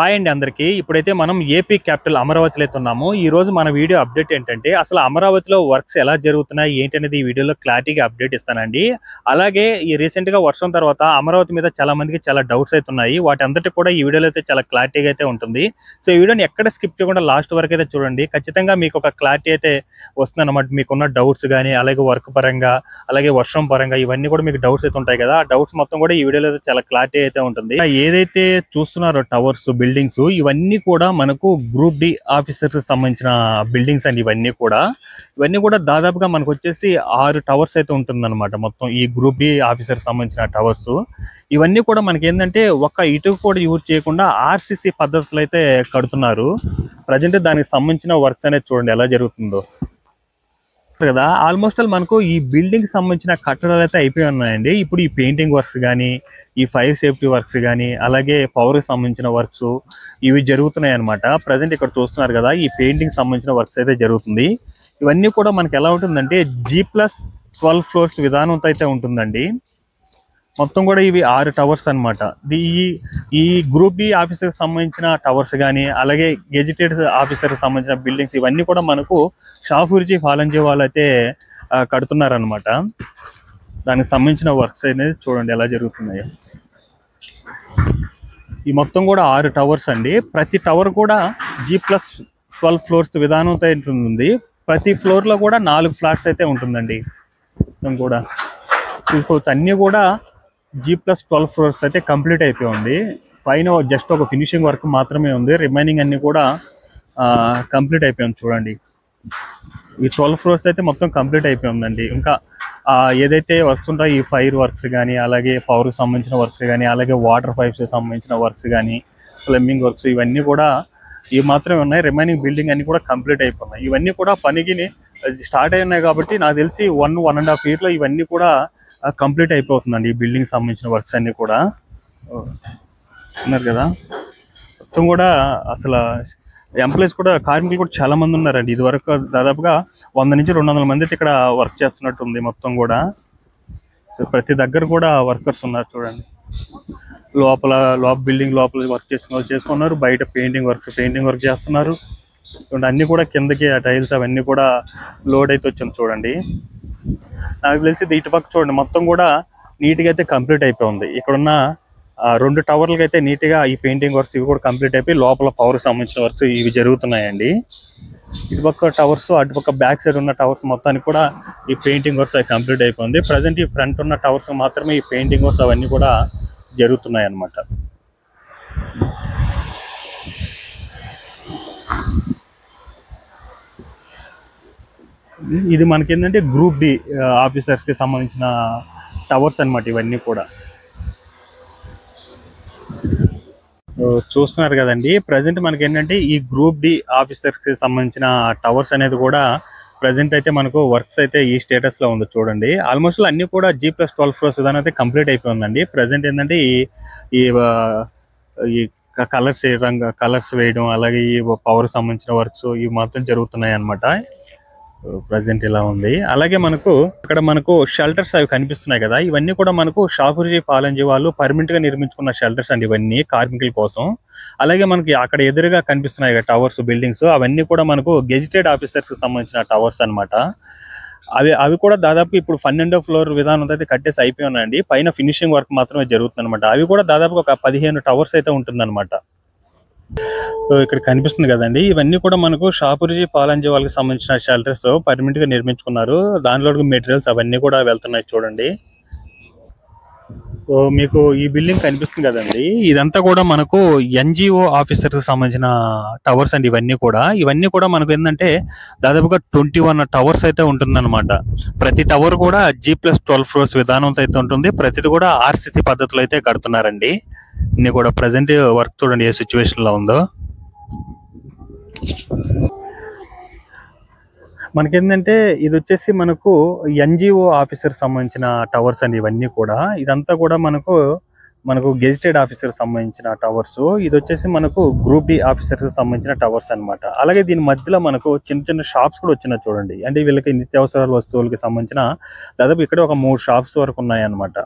Hi అండి అందరికీ. ఇప్పుడైతే మనం ఏపీ క్యాపిటల్ అమరావతిలో అయితే ఉన్నాము. ఈ రోజు మన వీడియో అప్డేట్ ఏంటంటే అసలు అమరావతిలో వర్క్స్ ఎలా జరుగుతున్నాయి ఏంటి అనేది ఈ వీడియోలో క్లారిటీగా అప్డేట్ ఇస్తానండి. అలాగే ఈ రీసెంట్ గా వర్షం తర్వాత అమరావతి మీద చాలా మందికి చాలా డౌట్స్ అయితే ఉన్నాయి. వాటి అంతటి కూడా ఈ వీడియోలో అయితే చాలా క్లారిటీగా అయితే ఉంటుంది. సో ఈ వీడియోని ఎక్కడ స్కిప్ చేయకుండా లాస్ట్ వరకు అయితే చూడండి. ఖచ్చితంగా మీకు ఒక క్లారిటీ అయితే వస్తుంది అనమాట. మీకున్న డౌట్స్ కానీ అలాగే వర్క్ పరంగా అలాగే వర్షం పరంగా ఇవన్నీ కూడా మీకు డౌట్స్ అయితే ఉంటాయి కదా. ఆ డౌట్స్ మొత్తం కూడా ఈ వీడియోలో అయితే చాలా క్లారిటీ అయితే ఉంటుంది. ఏదైతే చూస్తున్నారో టవర్స్ బిల్డింగ్స్ ఇవన్నీ కూడా మనకు గ్రూప్ డి ఆఫీసర్స్ సంబంధించిన బిల్డింగ్స్ అండి. ఇవన్నీ కూడా దాదాపుగా మనకు వచ్చేసి 6 టవర్స్ అయితే ఉంటుందన్నమాట. మొత్తం ఈ గ్రూప్ డి ఆఫీసర్ సంబంధించిన టవర్స్ ఇవన్నీ కూడా మనకి ఏంటంటే ఒక ఇటుకు కూడా యూజ్ చేయకుండా ఆర్సిసి పద్ధతులు అయితే కడుతున్నారు. ప్రజెంట్ దానికి సంబంధించిన వర్క్స్ అనేది చూడండి ఎలా జరుగుతుందో కదా. ఆల్మోస్ట్ ఆల్ మనకు ఈ బిల్డింగ్ సంబంధించిన కట్టడాలు అయితే అయిపోయి ఉన్నాయండి. ఇప్పుడు ఈ పెయింటింగ్ వర్క్స్ కానీ ఈ ఫైర్ సేఫ్టీ వర్క్స్ కానీ అలాగే పవర్ కి సంబంధించిన వర్క్స్ ఇవి జరుగుతున్నాయి అనమాట. ప్రజెంట్ ఇక్కడ చూస్తున్నారు కదా ఈ పెయింటింగ్ సంబంధించిన వర్క్స్ అయితే జరుగుతుంది. ఇవన్నీ కూడా మనకి ఎలా ఉంటుందంటే G+12 ఫ్లోర్స్ విధానంతో అయితే ఉంటుందండి. మొత్తం కూడా ఇవి 6 టవర్స్ అనమాట. ఈ గ్రూప్ డి ఆఫీసర్ సంబంధించిన టవర్స్ కానీ అలాగే గెజిటెడ్ ఆఫీసర్ సంబంధించిన బిల్డింగ్స్ ఇవన్నీ కూడా మనకు షాపూర్జీ ఫాలంజీ వాళ్ళు అయితే కడుతున్నారనమాట. దానికి సంబంధించిన వర్క్స్ అనేది చూడండి ఎలా జరుగుతున్నాయో. ఈ మొత్తం కూడా 6 టవర్స్ అండి. ప్రతి టవర్ కూడా G+12 ఫ్లోర్స్ విధానంతో ఉంటుంది. ప్రతి ఫ్లోర్ లో కూడా 4 ఫ్లాట్స్ అయితే ఉంటుందండి. మొత్తం కూడా చూసుకోవచ్చు అన్ని కూడా G+12 ఫ్లోర్స్ అయితే కంప్లీట్ అయిపోయి ఉంది. పైన జస్ట్ ఒక ఫినిషింగ్ వర్క్ మాత్రమే ఉంది. రిమైనింగ్ అన్ని కూడా కంప్లీట్ అయిపోయింది చూడండి. ఈ 12 ఫ్లోర్స్ అయితే మొత్తం కంప్లీట్ అయిపోయి ఉందండి. ఇంకా ఏదైతే వర్క్స్ ఉంటాయో ఈ ఫైర్ వర్క్స్ కానీ అలాగే పవర్ కి సంబంధించిన వర్క్స్ కానీ అలాగే వాటర్ పైప్స్ సంబంధించిన వర్క్స్ కానీ ప్లంబింగ్ వర్క్స్ ఇవన్నీ కూడా ఇవి మాత్రమే ఉన్నాయి. రిమైనింగ్ బిల్డింగ్ అన్ని కూడా కంప్లీట్ అయిపోయినాయి. ఇవన్నీ కూడా పనికి స్టార్ట్ అయి ఉన్నాయి కాబట్టి నాకు తెలిసి 1.5 year లో ఇవన్నీ కూడా కంప్లీట్ అయిపోతుందండి. ఈ బిల్డింగ్ సంబంధించిన వర్క్స్ అన్ని కూడా ఉన్నారు కదా. మొత్తం కూడా అసలు ఎంప్లాయీస్ కూడా కార్మికులు కూడా చాలా మంది ఉన్నారండి. ఇది వరకు దాదాపుగా 100 నుంచి 200 మంది ఇక్కడ వర్క్ చేస్తున్నట్టు ఉంది మొత్తం కూడా. సో ప్రతి దగ్గర కూడా వర్కర్స్ ఉన్నారు చూడండి. లోపల బిల్డింగ్ లోపల వర్క్ చేసుకున్నారు. బయట పెయింటింగ్ వర్క్ చేస్తున్నారు. అన్ని కూడా కిందకి ఆ టైల్స్ అవన్నీ కూడా లోడ్ అయితే వచ్చింది చూడండి. నాకు తెలిసి ఇటుపక్క చూడండి మొత్తం కూడా నీట్గా అయితే కంప్లీట్ అయిపోయింది. ఇక్కడున్న 2 టవర్లకి అయితే నీట్గా ఈ పెయింటింగ్ వర్క్స్ ఇవి కూడా కంప్లీట్ అయిపోయి లోపల పవర్ సంబంధించిన వర్క్స్ ఇవి జరుగుతున్నాయండి. ఇటుపక్క టవర్స్ అటుపక్క బ్యాక్ సైడ్ ఉన్న టవర్స్ మొత్తానికి కూడా ఈ పెయింటింగ్ వర్క్స్ అవి కంప్లీట్ అయిపోయింది. ప్రజెంట్ ఈ ఫ్రంట్ ఉన్న టవర్స్ మాత్రమే ఈ పెయింటింగ్ వర్క్స్ అవన్నీ కూడా జరుగుతున్నాయి అన్నమాట. ఇది మనకి ఏంటంటే గ్రూప్ డి ఆఫీసర్స్ కి సంబంధించిన టవర్స్ అన్నమాట. ఇవన్నీ కూడా చూస్తున్నారు కదండి. ప్రజెంట్ మనకి ఏంటంటే ఈ గ్రూప్ డి ఆఫీసర్స్ కి సంబంధించిన టవర్స్ అనేది కూడా ప్రజెంట్ అయితే మనకు వర్క్స్ అయితే ఈ స్టేటస్ లో ఉంది చూడండి. ఆల్మోస్ట్ అన్ని కూడా G+12 ఫ్లోర్స్ విధానం అయితే కంప్లీట్ అయిపోయిందండి. ప్రజెంట్ ఏంటంటే ఈ కలర్స్ వేయడం అలాగే ఈ పవర్ సంబంధించిన వర్క్స్ ఇవి మాత్రం జరుగుతున్నాయి అన్నమాట. ప్రజెంట్ ఇలా ఉంది. అలాగే ఇక్కడ మనకు షెల్టర్స్ అవి కనిపిస్తున్నాయి కదా. ఇవన్నీ కూడా మనకు షాపూర్జీ ఫాలంజీ వాళ్ళు పర్మనెంట్ గా నిర్మించుకున్న షెల్టర్స్ అండి ఇవన్నీ కార్మికుల కోసం. అలాగే మనకి అక్కడ ఎదురుగా కనిపిస్తున్నాయి కదా టవర్స్ బిల్డింగ్స్ అవన్నీ కూడా మనకు గెజిటెడ్ ఆఫీసర్స్ కి సంబంధించిన టవర్స్ అన్నమాట. అవి కూడా దాదాపు ఇప్పుడు 12వ ఫ్లోర్ విధానం అయితే కట్టేసి అయిపోయి ఉన్నాయండి. పైన ఫినిషింగ్ వర్క్ మాత్రమే జరుగుతుంది అనమాట. అవి కూడా దాదాపు ఒక 15 టవర్స్ అయితే ఉంటుందన్నమాట. సో ఇక్కడ కనిపిస్తుంది కదండి. ఇవన్నీ కూడా మనకు షాపూర్జీ ఫాలంజీ వాళ్ళకి సంబంధించిన షెల్టర్స్ పర్మనెంట్ గా నిర్మించుకున్నారు. దానిలో మెటీరియల్స్ అవన్నీ కూడా వెళ్తున్నాయి చూడండి. సో మీకు ఈ బిల్డింగ్ కనిపిస్తుంది కదండి. ఇదంతా కూడా మనకు NGO ఆఫీసర్ కి సంబంధించిన టవర్స్ అండి. ఇవన్నీ కూడా మనకు ఏంటంటే దాదాపుగా 21 టవర్స్ అయితే ఉంటుందన్నమాట. ప్రతి టవర్ కూడా G+12 ఫ్లోర్స్ విధానంతో అయితే ఉంటుంది. ప్రతిది కూడా RCC పద్ధతిలో అయితే కడుతున్నారండి. ఇన్ని కూడా ప్రజెంట్ వర్క్ చూడండి ఏ సిచ్యువేషన్ లో ఉందో. మనకేంటంటే ఇది వచ్చేసి మనకు NGO ఆఫీసర్ సంబంధించిన టవర్స్ అండి. ఇవన్నీ కూడా ఇదంతా కూడా మనకు గెజిటెడ్ ఆఫీసర్ సంబంధించిన టవర్స్. ఇది వచ్చేసి మనకు గ్రూప్ డి ఆఫీసర్స్ సంబంధించిన టవర్స్ అన్నమాట. అలాగే దీని మధ్యలో మనకు చిన్న చిన్న షాప్స్ కూడా వచ్చినాయి చూడండి. అంటే వీళ్ళకి నిత్యావసరాల వస్తువులకి సంబంధించిన దాదాపు ఇక్కడ ఒక 3 షాప్స్ వరకు ఉన్నాయి అన్నమాట.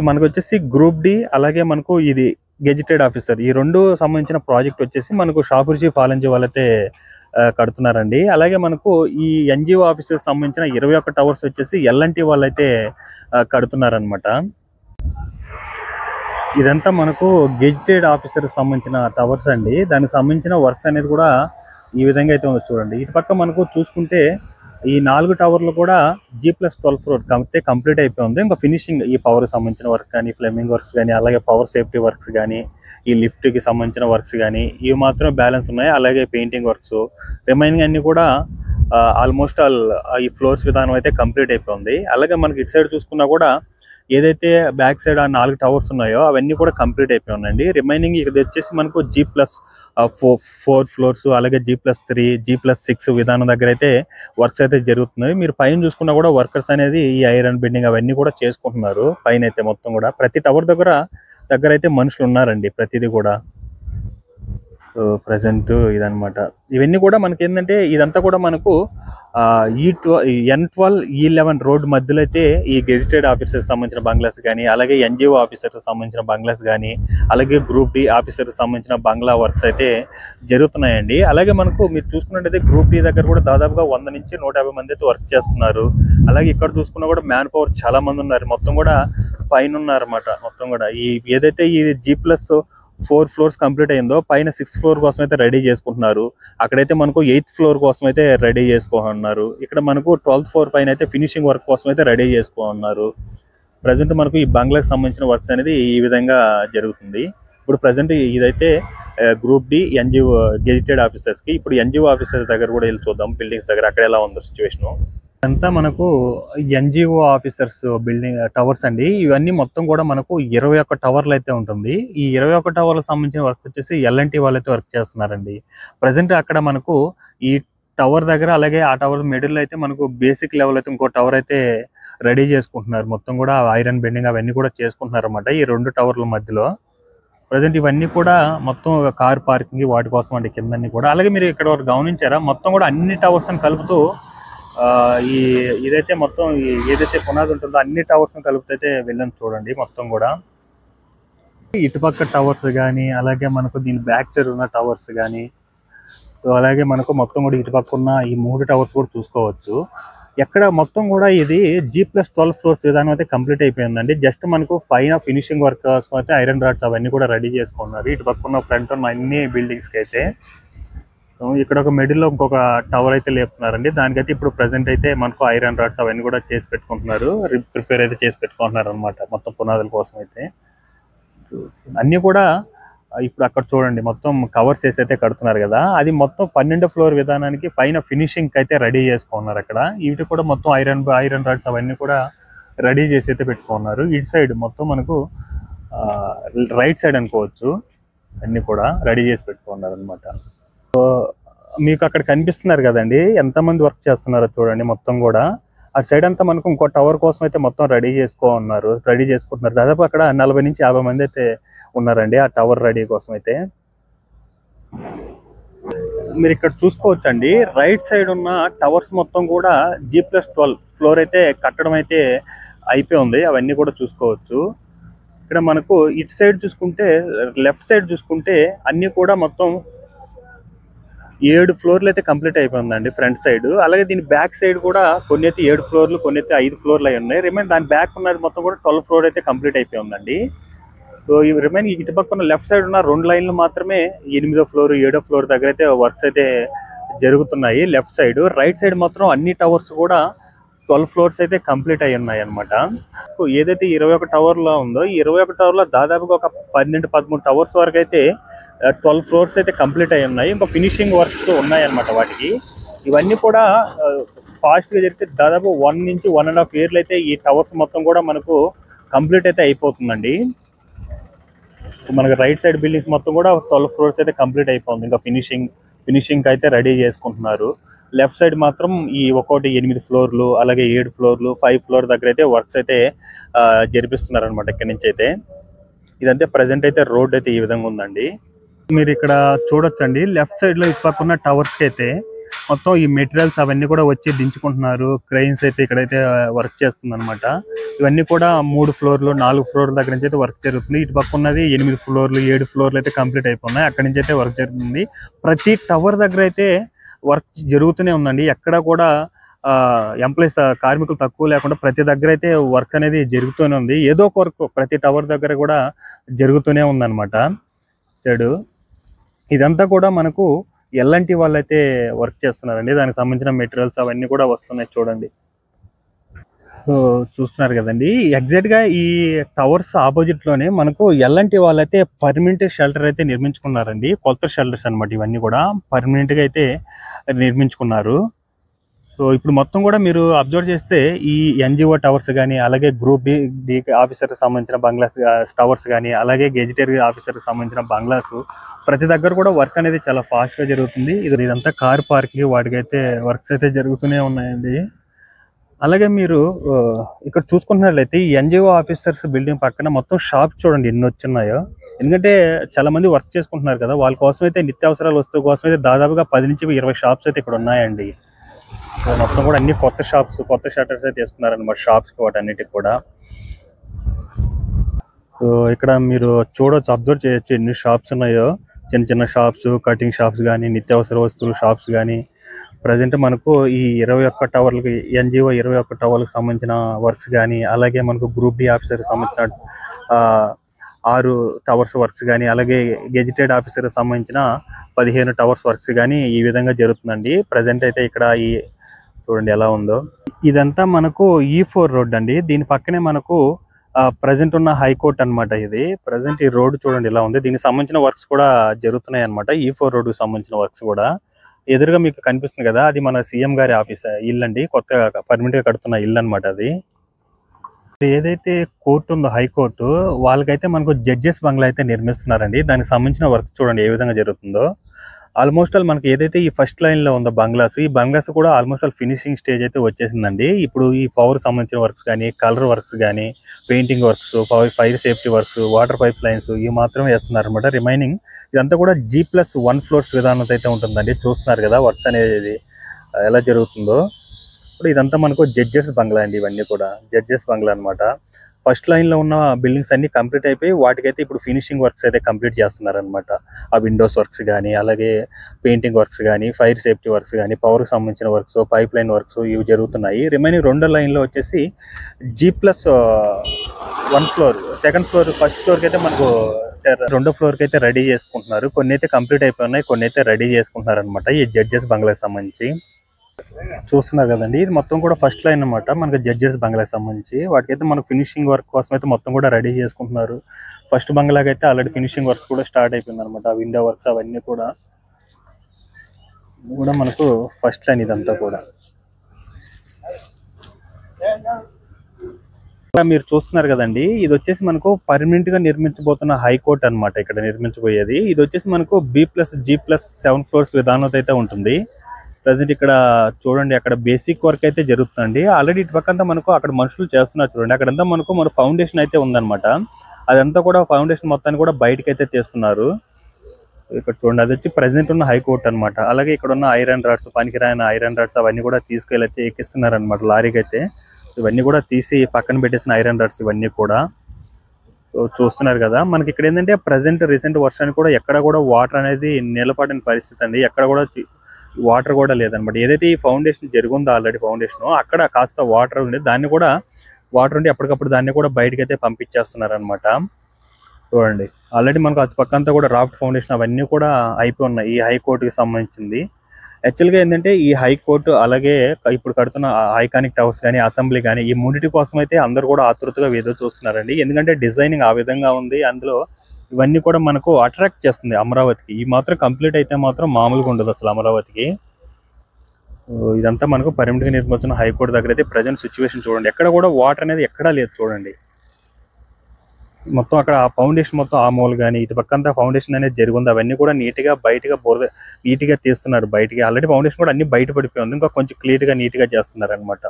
మనకు వచ్చేసి గ్రూప్ డి అలాగే మనకు ఇది గెజిటెడ్ ఆఫీసర్ ఈ రెండు సంబంధించిన ప్రాజెక్ట్ వచ్చేసి మనకు షాపుర్జీ పాలంజీ వాళ్ళైతే కడుతున్నారండి. అలాగే మనకు ఈ ఎన్జిఓ ఆఫీసర్ సంబంధించిన 21 టవర్స్ వచ్చేసి ఎల్ఎన్టీ వాళ్ళైతే కడుతున్నారనమాట. ఇదంతా మనకు గెజిటెడ్ ఆఫీసర్ సంబంధించిన టవర్స్ అండి. దానికి సంబంధించిన వర్క్స్ అనేది కూడా ఈ విధంగా అయితే ఉంది చూడండి. ఇటు పక్క మనకు చూసుకుంటే ఈ 4 టవర్లు కూడా G+12 ఫ్లోర్ కంప్లీట్ అయిపోయింది. ఇంకా ఫినిషింగ్ ఈ పవర్ సంబంధించిన వర్క్ కానీ, ఫ్లెమింగ్ వర్క్స్ కానీ, అలాగే పవర్ సేఫ్టీ వర్క్స్ కానీ, ఈ లిఫ్ట్కి సంబంధించిన వర్క్స్ కానీ ఇవి మాత్రం బ్యాలెన్స్ ఉన్నాయి. అలాగే పెయింటింగ్ వర్క్స్ రిమైనింగ్ అన్ని కూడా ఆల్మోస్ట్ ఆల్ ఈ ఫ్లోర్స్ విధానం అయితే కంప్లీట్ అయిపోయింది. అలాగే మనకి ఇటు సైడ్ చూసుకున్నా కూడా ఏదైతే బ్యాక్ సైడ్ ఆ 4 టవర్స్ ఉన్నాయో అవన్నీ కూడా కంప్లీట్ అయిపోయి ఉన్నాయండి. రిమైనింగ్ ఇది వచ్చేసి మనకు G+4 ఫ్లోర్స్, అలాగే G+3, G+6 విధానం దగ్గర అయితే వర్క్స్ అయితే జరుగుతున్నాయి. మీరు పైన చూసుకున్నా కూడా వర్కర్స్ అనేది ఈ ఐరన్ బెండింగ్ అవన్నీ కూడా చేసుకుంటున్నారు. పైన అయితే మొత్తం కూడా ప్రతి టవర్ దగ్గర అయితే మనుషులు ఉన్నారండి ప్రతిదీ కూడా. ప్రజెంట్ ఇదనమాట. ఇవన్నీ కూడా మనకి ఏంటంటే ఇదంతా కూడా మనకు N12 E11 రోడ్ మధ్యలో అయితే ఈ గెజిటెడ్ ఆఫీసర్స్ సంబంధించిన బంగ్లాస్ కానీ, అలాగే ఎన్జిఓ ఆఫీసర్స్ సంబంధించిన బంగ్లాస్ కానీ, అలాగే గ్రూప్ డి ఆఫీసర్స్ సంబంధించిన బంగ్లా వర్క్స్ అయితే జరుగుతున్నాయండి. అలాగే మనకు మీరు చూసుకున్నట్టయితే గ్రూప్ డి దగ్గర కూడా దాదాపుగా 100 నుంచి 150 మంది అయితే వర్క్ చేస్తున్నారు. అలాగే ఇక్కడ చూసుకున్నా కూడా మ్యాన్ పవర్ చాలా మంది ఉన్నారు. మొత్తం కూడా పైన ఉన్నారన్నమాట. మొత్తం కూడా ఈ ఏదైతే ఈ G+4 ఫ్లోర్స్ కంప్లీట్ అయిందో పైన 6th ఫ్లోర్ కోసం అయితే రెడీ చేసుకుంటున్నారు. అక్కడైతే మనకు 8th ఫ్లోర్ కోసం అయితే రెడీ చేసుకోనున్నారు. ఇక్కడ మనకు 12th ఫ్లోర్ పైన అయితే ఫినిషింగ్ వర్క్ కోసం అయితే రెడీ చేసుకోనున్నారు. ప్రజెంట్ మనకు ఈ బంగ్లాకి సంబంధించిన వర్క్స్ అనేది ఈ విధంగా జరుగుతుంది. ఇప్పుడు ప్రజెంట్ ఇదైతే గ్రూప్ డి ఎన్జిఓ గెజిటెడ్ ఆఫీసర్స్కి. ఇప్పుడు ఎన్జిఓ ఆఫీసర్స్ దగ్గర కూడా వెళ్ళి చూద్దాం బిల్డింగ్స్ దగ్గర అక్కడ ఎలా ఉందో సిచ్యువేషను. అంతా మనకు ఎన్జిఓ ఆఫీసర్స్ బిల్డింగ్ టవర్స్ అండి. ఇవన్నీ మొత్తం కూడా మనకు 21 టవర్లు అయితే ఉంటుంది. ఈ 21 టవర్లకు సంబంధించిన వర్క్ వచ్చేసి ఎల్ఎన్టీ వాళ్ళు అయితే వర్క్ చేస్తున్నారండి. ప్రజెంట్ అక్కడ మనకు ఈ టవర్ దగ్గర, అలాగే ఆ టవర్ మిడిల్ అయితే మనకు బేసిక్ లెవెల్ అయితే ఇంకో టవర్ అయితే రెడీ చేసుకుంటున్నారు. మొత్తం కూడా ఐరన్ బెండింగ్ అవన్నీ కూడా చేసుకుంటున్నారు అన్నమాట ఈ 2 టవర్ల మధ్యలో. ప్రజెంట్ ఇవన్నీ కూడా మొత్తం కార్ పార్కింగ్ వాటి కోసం అండి కిందన్నీ కూడా. అలాగే మీరు ఇక్కడ వరకు గమనించారా, మొత్తం కూడా అన్ని టవర్స్ అని కలుపుతూ ఇదైతే మొత్తం ఏదైతే పునాది ఉంటుందో అన్ని టవర్స్ కలుపుతైతే వెళ్ళని చూడండి. మొత్తం కూడా ఇటుపక్క టవర్స్ కానీ, అలాగే మనకు దీని బ్యాక్ సైడ్ ఉన్న టవర్స్ కానీ, సో అలాగే మనకు మొత్తం కూడా ఇటుపక్క ఉన్న ఈ 3 టవర్స్ కూడా చూసుకోవచ్చు. ఎక్కడ మొత్తం కూడా ఇది G+12 ఫ్లోర్స్ విధానం అయితే కంప్లీట్ అయిపోయిందండి. జస్ట్ మనకు పైన ఫినిషింగ్ వర్క్ కోసం అయితే ఐరన్ రాడ్స్ అవన్నీ కూడా రెడీ చేసుకున్నారు. ఇటుపక్క ఉన్న ఫ్రంట్ ఉన్న అన్ని బిల్డింగ్స్కి అయితే. ఇక్కడ ఒక మిడిల్లో ఇంకొక టవర్ అయితే లేపుతున్నారండి. దానికైతే ఇప్పుడు ప్రజెంట్ అయితే మనకు ఐరన్ రాడ్స్ అవన్నీ కూడా చేసి పెట్టుకుంటున్నారు. ప్రిపేర్ అయితే చేసి పెట్టుకుంటున్నారు అనమాట మొత్తం పునాదుల కోసం అయితే. అన్నీ కూడా ఇప్పుడు అక్కడ చూడండి మొత్తం కవర్స్ చేసి అయితే కడుతున్నారు కదా, అది మొత్తం 12వ ఫ్లోర్ విధానానికి పైన ఫినిషింగ్ అయితే రెడీ చేసుకున్నారు అక్కడ. వీటి కూడా మొత్తం ఐరన్ రాడ్స్ అవన్నీ కూడా రెడీ చేసి అయితే పెట్టుకున్నారు. ఇటు సైడ్ మొత్తం మనకు రైట్ సైడ్ అనుకోవచ్చు అన్నీ కూడా రెడీ చేసి పెట్టుకున్నారు అనమాట. మీకు అక్కడ కనిపిస్తున్నారు కదండి ఎంతమంది వర్క్ చేస్తున్నారో చూడండి. మొత్తం కూడా ఆ సైడ్ అంతా మనకు ఇంకో టవర్ కోసం అయితే మొత్తం రెడీ చేసుకుంటున్నారు. దాదాపు అక్కడ 40 నుంచి 50 మంది అయితే ఉన్నారండి ఆ టవర్ రెడీ కోసం అయితే. మీరు ఇక్కడ చూసుకోవచ్చండి, రైట్ సైడ్ ఉన్న టవర్స్ మొత్తం కూడా G+12 ఫ్లోర్ అయితే కట్టడం అయితే అయిపోయి ఉంది. అవన్నీ కూడా చూసుకోవచ్చు. ఇక్కడ మనకు ఇటు సైడ్ చూసుకుంటే, లెఫ్ట్ సైడ్ చూసుకుంటే అన్నీ కూడా మొత్తం 7 ఫ్లోర్లు అయితే కంప్లీట్ అయిపోయిందండి ఫ్రంట్ సైడ్. అలాగే దీని బ్యాక్ సైడ్ కూడా కొన్ని అయితే 7 ఫ్లోర్లు, కొన్ని అయితే 5 ఫ్లోర్లు అయి ఉన్నాయి. రిమైన్ దాని బ్యాక్ ఉన్నది మొత్తం కూడా 12 ఫ్లోర్ అయితే కంప్లీట్ అయిపోయి ఉందండి. సో ఈ రిమైన్ ఇటు పక్కన లెఫ్ట్ సైడ్ ఉన్న 2 లైన్లు మాత్రమే 8వ ఫ్లోర్ 7వ ఫ్లోర్ దగ్గర అయితే వర్క్స్ అయితే జరుగుతున్నాయి లెఫ్ట్ సైడ్. రైట్ సైడ్ మాత్రం అన్ని టవర్స్ కూడా 12 ఫ్లోర్స్ అయితే కంప్లీట్ అయి ఉన్నాయి అనమాట. ఏదైతే 21 టవర్లో ఉందో ఈ 21 టవర్లో దాదాపుగా ఒక 12-13 టవర్స్ వరకు అయితే 12 ఫ్లోర్స్ అయితే కంప్లీట్ అయి ఉన్నాయి. ఇంకా ఫినిషింగ్ వర్క్స్ ఉన్నాయన్నమాట వాటికి. ఇవన్నీ కూడా ఫాస్ట్గా జరిగితే దాదాపు 1 నుంచి 1.5 ఇయర్లు అయితే ఈ టవర్స్ మొత్తం కూడా మనకు కంప్లీట్ అయితే అయిపోతుందండి. మనకు రైట్ సైడ్ బిల్డింగ్స్ మొత్తం కూడా 12 ఫ్లోర్స్ అయితే కంప్లీట్ అయిపోతుంది. ఇంకా ఫినిషింగ్ అయితే రెడీ చేసుకుంటున్నారు. లెఫ్ట్ సైడ్ మాత్రం ఈ ఒక్కోటి 8 ఫ్లోర్లు, అలాగే 7 ఫ్లోర్లు, 5 ఫ్లోర్ దగ్గర అయితే వర్క్స్ అయితే జరిపిస్తున్నారు అనమాట ఇక్కడి నుంచి అయితే. ఇదంతే ప్రజెంట్ అయితే రోడ్ అయితే ఈ విధంగా ఉందండి. మీరు ఇక్కడ చూడొచ్చండి, లెఫ్ట్ సైడ్ లో ఇప్పకున్న టవర్స్ కి అయితే మొత్తం ఈ మెటీరియల్స్ అవన్నీ కూడా వచ్చి దించుకుంటున్నారు. క్రెయిన్స్ అయితే ఇక్కడైతే వర్క్ చేస్తుంది అనమాట. ఇవన్నీ కూడా 3 ఫ్లోర్లు 4 ఫ్లోర్ల దగ్గర నుంచి అయితే వర్క్ జరుగుతుంది. ఇటు పక్క ఉన్నది 8 ఫ్లోర్లు 7 ఫ్లోర్లు అయితే కంప్లీట్ అయిపోయినాయి. అక్కడి నుంచి అయితే వర్క్ జరుగుతుంది. ప్రతి టవర్ దగ్గర అయితే వర్క్ జరుగుతూనే ఉందండి. ఎక్కడ కూడా ఎంప్లాయీస్ కార్మికులు తక్కువ లేకుండా ప్రతి దగ్గర అయితే వర్క్ అనేది జరుగుతూనే ఉంది. ఏదో ఒక వర్క్ ప్రతి టవర్ దగ్గర కూడా జరుగుతూనే ఉందన్నమాట. సైడు ఇదంతా కూడా మనకు ఎల్ఎన్టీ వాళ్ళు అయితే వర్క్ చేస్తున్నారండి. దానికి సంబంధించిన మెటీరియల్స్ అవన్నీ కూడా వస్తున్నాయి చూడండి. సో చూస్తున్నారు కదండి, ఎగ్జాక్ట్ గా ఈ టవర్స్ ఆపోజిట్ లోనే మనకు ఎల్ఎన్టీ వాళ్ళైతే పర్మనెంట్ షెల్టర్ అయితే నిర్మించుకున్నారండి. కొత్త షెల్టర్స్ అనమాట. ఇవన్నీ కూడా పర్మనెంట్ గా అయితే నిర్మించుకున్నారు. సో ఇప్పుడు మొత్తం కూడా మీరు అబ్జర్వ్ చేస్తే ఈ ఎన్జిఓ టవర్స్ కానీ, అలాగే గ్రూప్ బి ఆఫీసర్ సంబంధించిన బంగ్లాస్ టవర్స్ కానీ, అలాగే గెజిటరీ ఆఫీసర్ సంబంధించిన బంగ్లాస్ ప్రతి దగ్గర కూడా వర్క్ అనేది చాలా ఫాస్ట్ గా జరుగుతుంది. ఇదంతా కార్ పార్కింగ్ వాటికైతే వర్క్స్ అయితే జరుగుతూనే ఉన్నాయండి. అలాగే మీరు ఇక్కడ చూసుకుంటున్నట్లయితే ఈ ఎన్జిఓ ఆఫీసర్స్ బిల్డింగ్ పక్కన మొత్తం షాప్స్ చూడండి ఎన్ని వచ్చున్నాయో. ఎందుకంటే చాలా మంది వర్క్ చేసుకుంటున్నారు కదా, వాళ్ళ కోసం అయితే నిత్యావసరాల వస్తువు కోసం అయితే దాదాపుగా 10 నుంచి 20 షాప్స్ అయితే ఇక్కడ ఉన్నాయండి. మొత్తం కూడా అన్ని కొత్త షాప్స్, కొత్త షట్టర్స్ అయితే వేస్తున్నారన్నమాట షాప్స్ వాటన్నిటికి కూడా. సో ఇక్కడ మీరు చూడొచ్చు, అబ్జర్వ్ చేయొచ్చు ఎన్ని షాప్స్ ఉన్నాయో. చిన్న చిన్న షాప్స్, కటింగ్ షాప్స్ కానీ, నిత్యావసర వస్తువులు షాప్స్ కానీ. ప్రజెంట్ మనకు ఈ 21 టవర్లకి ఎన్జిఓ 21 టవర్లకు సంబంధించిన వర్క్స్ కానీ, అలాగే మనకు గ్రూప్ డి ఆఫీసర్కి సంబంధించిన 6 టవర్స్ వర్క్స్ కానీ, అలాగే గెజిటెడ్ ఆఫీసర్కి సంబంధించిన 15 టవర్స్ వర్క్స్ కానీ ఈ విధంగా జరుగుతుందండి. ప్రజెంట్ అయితే ఇక్కడ ఈ చూడండి ఎలా ఉందో. ఇదంతా మనకు E4 రోడ్ అండి. దీని పక్కనే మనకు ప్రజెంట్ ఉన్న హైకోర్ట్ అనమాట. ఇది ప్రజెంట్ ఈ రోడ్ చూడండి ఎలా ఉంది. దీనికి సంబంధించిన వర్క్స్ కూడా జరుగుతున్నాయి అనమాట. E4 రోడ్డుకి సంబంధించిన వర్క్స్ కూడా ఎదురుగా మీకు కనిపిస్తుంది కదా, అది మన సీఎం గారి ఆఫీస్ ఇల్లు అండి. కొత్తగా పర్మనెంట్ గా కడుతున్న ఇల్లు అనమాట అది. ఏదైతే కోర్టు ఉందో హైకోర్టు, వాళ్ళకైతే మనకు జడ్జెస్ బంగ్లా అయితే నిర్మిస్తున్నారండి. దానికి సంబంధించిన వర్క్స్ చూడండి ఏ విధంగా జరుగుతుందో. ఆల్మోస్ట్ ఆల్ మనకి ఏదైతే ఈ ఫస్ట్ లైన్ లో ఉందో బంగ్లాస్, ఈ బంగ్లాస్ కూడా ఆల్మోస్ట్ ఆల్ ఫినిషింగ్ స్టేజ్ అయితే వచ్చేసిందండి. ఇప్పుడు ఈ పవర్ సంబంధించిన వర్క్స్ కానీ, కలర్ వర్క్స్ కానీ, painting works, fire safety works, water pipe lines ఇవి మాత్రమే వేస్తున్నారు అనమాట. రిమైనింగ్ ఇదంతా కూడా G+1 ఫ్లోర్స్ విధానంతో అయితే ఉంటుందండి. చూస్తున్నారు కదా వర్క్స్ అనేది ఎలా జరుగుతుందో. ఇప్పుడు ఇదంతా మనకు జడ్జెస్ బంగ్లా అండి. ఇవన్నీ కూడా జడ్జెస్ బంగ్లా అనమాట. ఫస్ట్ లైన్ లో ఉన్న బిల్డింగ్స్ అన్ని కంప్లీట్ అయిపోయి వాటికైతే ఇప్పుడు ఫినిషింగ్ వర్క్స్ అయితే కంప్లీట్ చేస్తున్నారు అనమాట. ఆ విండోస్ వర్క్స్ కానీ, అలాగే పెయింటింగ్ వర్క్స్ కానీ, ఫైర్ సేఫ్టీ వర్క్స్ కానీ, పవర్ కి సంబంధించిన వర్క్స్, పైప్ లైన్ వర్క్స్ ఇవి జరుగుతున్నాయి. రిమైనింగ్ 2వ లైన్ లో వచ్చేసి G+1 floor, second floor, first floor కి అయితే మనకు 2వ ఫ్లోర్ కి అయితే రెడీ చేసుకుంటున్నారు. కొన్ని అయితే కంప్లీట్ అయిపోయినాయి, కొన్ని అయితే రెడీ చేసుకుంటున్నారు అనమాట. ఈ జడ్జెస్ బంగ్లాకి సంబంధించి చూస్తున్నారు కదండి. ఇది మొత్తం కూడా ఫస్ట్ లైన్ అనమాట. మనకి జడ్జెస్ బంగ్లాకి సంబంధించి వాటికైతే మనకు ఫినిషింగ్ వర్క్ కోసం అయితే మొత్తం కూడా రెడీ చేసుకుంటున్నారు. ఫస్ట్ బంగ్లాకి అయితే ఆల్రెడీ ఫినిషింగ్ వర్క్ కూడా స్టార్ట్ అయిపోయింది అనమాట. విండో వర్క్స్ అవన్నీ కూడా మనకు ఫస్ట్ లైన్ ఇదంతా కూడా. మీరు చూస్తున్నారు కదండి, ఇది వచ్చేసి మనకు పర్మనెంట్ గా నిర్మించబోతున్న హైకోర్టు అనమాట. ఇక్కడ నిర్మించబోయేది ఇది వచ్చేసి మనకు B+G+7 ఫ్లోర్స్ విధానంతో అయితే ఉంటుంది. ప్రజెంట్ ఇక్కడ చూడండి, అక్కడ బేసిక్ వర్క్ అయితే జరుగుతుందండి. ఆల్రెడీ ఇటు పక్కంతా మనకు అక్కడ మనుషులు చేస్తున్నారు చూడండి. అక్కడంతా మనకు మన ఫౌండేషన్ అయితే ఉందన్నమాట. అదంతా కూడా ఫౌండేషన్ మొత్తాన్ని కూడా బయటకి అయితే తీస్తున్నారు. ఇక్కడ చూడండి, అది వచ్చి ప్రజెంట్ ఉన్న హైకోర్టు అనమాట. అలాగే ఇక్కడ ఉన్న ఐరన్ రాడ్స్, పనికిరాని ఐరన్ రాడ్స్ అవన్నీ కూడా తీసుకెళ్ళి అయితే ఎక్కిస్తున్నారు అనమాట లారీకి అయితే. ఇవన్నీ కూడా తీసి పక్కన పెట్టేసిన ఐరన్ రాడ్స్ ఇవన్నీ కూడా చూస్తున్నారు కదా. మనకి ఇక్కడ ఏంటంటే ప్రజెంట్ రీసెంట్ వర్షానికి కూడా ఎక్కడ కూడా వాటర్ అనేది నిలబడిన పరిస్థితి అండి. ఎక్కడ కూడా వాటర్ కూడా లేదనమాట. ఏదైతే ఈ ఫౌండేషన్ జరుగుందో ఆల్రెడీ ఫౌండేషన్, అక్కడ కాస్త వాటర్ ఉంది. దాన్ని కూడా వాటర్ ఉండి ఎప్పటికప్పుడు దాన్ని కూడా బయటకి అయితే పంపించేస్తున్నారు అనమాట. చూడండి, ఆల్రెడీ మనకు అటు పక్క అంతా కూడా రాఫ్ట్ ఫౌండేషన్ అవన్నీ కూడా అయిపోయి ఉన్నాయి ఈ హైకోర్టుకి సంబంధించింది. యాక్చువల్గా ఏంటంటే ఈ హైకోర్టు అలాగే ఇప్పుడు కడుతున్న ఐకానిక్ టవర్స్ కానీ, అసెంబ్లీ కానీ, ఈ మూడింటి కోసం అయితే అందరూ కూడా ఆతృతగా ఎదురు చూస్తున్నారండి. ఎందుకంటే డిజైనింగ్ ఆ విధంగా ఉంది. అందులో ఇవన్నీ కూడా మనకు అట్రాక్ట్ చేస్తుంది అమరావతికి. ఈ మాత్రం కంప్లీట్ అయితే మాత్రం మామూలుగా ఉండదు అసలు అమరావతికి. ఇదంతా మనకు పర్మనెంట్ గా నిర్మించిన హైకోర్టు దగ్గర అయితే ప్రజెంట్ సిచ్యువేషన్ చూడండి. ఎక్కడ కూడా వాటర్ అనేది ఎక్కడా లేదు చూడండి. మొత్తం అక్కడ ఆ ఫౌండేషన్ మొత్తం ఆ మూల కానీ ఇటు పక్కంతా ఫౌండేషన్ అనేది జరిగింది. అవన్నీ కూడా నీట్గా బయటగా నీట్గా తీస్తున్నారు బయటికి. ఆల్రెడీ ఫౌండేషన్ కూడా అన్ని బయట పడిపోయింది. ఇంకా కొంచెం క్లియర్గా నీట్గా చేస్తున్నారు అనమాట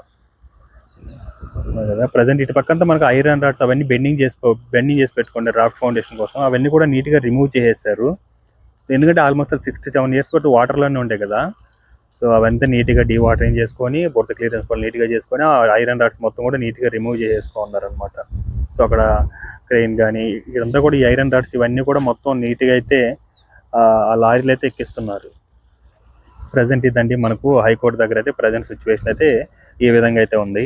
కదా. ప్రజెంట్ ఇటు పక్కంతా మనకు ఐరన్ రాడ్స్ అవన్నీ బెండింగ్ చేసి పెట్టుకోండి రాఫ్ట్ ఫౌండేషన్ కోసం. అవన్నీ కూడా నీట్గా రిమూవ్ చేసేసారు. ఎందుకంటే ఆల్మోస్ట్ 67 ఇయర్స్ బట్టి వాటర్లోనే ఉంటాయి కదా. సో అవంతా నీట్గా డీవాటరింగ్ చేసుకొని బురద క్లియరెన్స్ పనులు నీట్గా చేసుకొని ఆ ఐరన్ రాడ్స్ మొత్తం కూడా నీట్గా రిమూవ్ చేసుకున్నారనమాట. సో అక్కడ క్రెయిన్ కానీ ఇదంతా కూడా ఈ ఐరన్ రాడ్స్ ఇవన్నీ కూడా మొత్తం నీట్గా అయితే ఆ లారీలు అయితే ఎక్కిస్తున్నారు. ప్రజెంట్ ఇదండి మనకు హైకోర్టు దగ్గర అయితే ప్రజెంట్ సిచ్యువేషన్ అయితే ఈ విధంగా అయితే ఉంది.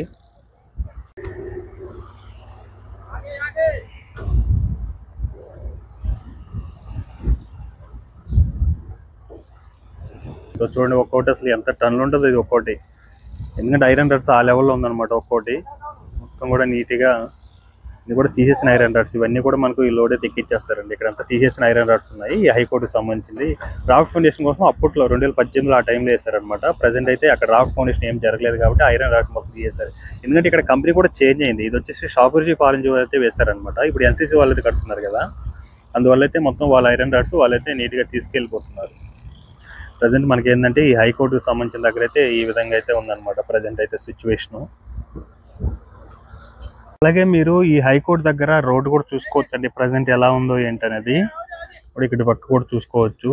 సో చూడండి ఒక్కోటి అసలు ఎంత టన్నులు ఉంటుంది ఇది ఒక్కోటి, ఎందుకంటే ఐరన్ రాడ్స్ ఆ లెవెల్లో ఉందన్నమాట. ఒక్కోటి మొత్తం కూడా నీట్గా ఇది కూడా తీసేసిన ఐరన్ రాడ్స్ ఇవన్నీ కూడా మనకు ఈ లోడ్ అయితే ఎక్కిచ్చేస్తారండి. ఇక్కడ అంతా తీసేసిన ఐరన్ రాడ్స్ ఉన్నాయి. ఈ హైకోర్టుకి సంబంధించింది రాక్ ఫౌండేషన్ కోసం అప్పట్లో 2018లో ఆ టైంలో వేశారనమాట. ప్రజెంట్ అయితే అక్కడ రాక్ ఫౌండేషన్ ఏం జరగలేదు కాబట్టి ఐరన్ రాడ్స్ మొత్తం తీసేశారు. ఎందుకంటే ఇక్కడ కంపెనీ కూడా చేంజ్ అయింది. ఇది వచ్చేసి షాపుర్జీ కాలేజ్ అయితే వేశారనమాట. ఇప్పుడు ఎన్సీసీ వాళ్ళు అయితే కడుతున్నారు కదా, అందువల్ల అయితే మొత్తం వాళ్ళ ఐరన్ రాడ్స్ వాళ్ళైతే నీట్గా తీసుకెళ్ళిపోతున్నారు. ప్రజెంట్ మనకి ఏంటంటే ఈ హైకోర్టుకు సంబంధించిన దగ్గర అయితే ఈ విధంగా అయితే ఉందన్నమాట ప్రజెంట్ అయితే సిచ్యువేషను. అలాగే మీరు ఈ హైకోర్టు దగ్గర రోడ్డు కూడా చూసుకోవచ్చు అండి ప్రజెంట్ ఎలా ఉందో ఏంటనేది. ఇప్పుడు ఇక్కడ పక్క కూడా చూసుకోవచ్చు,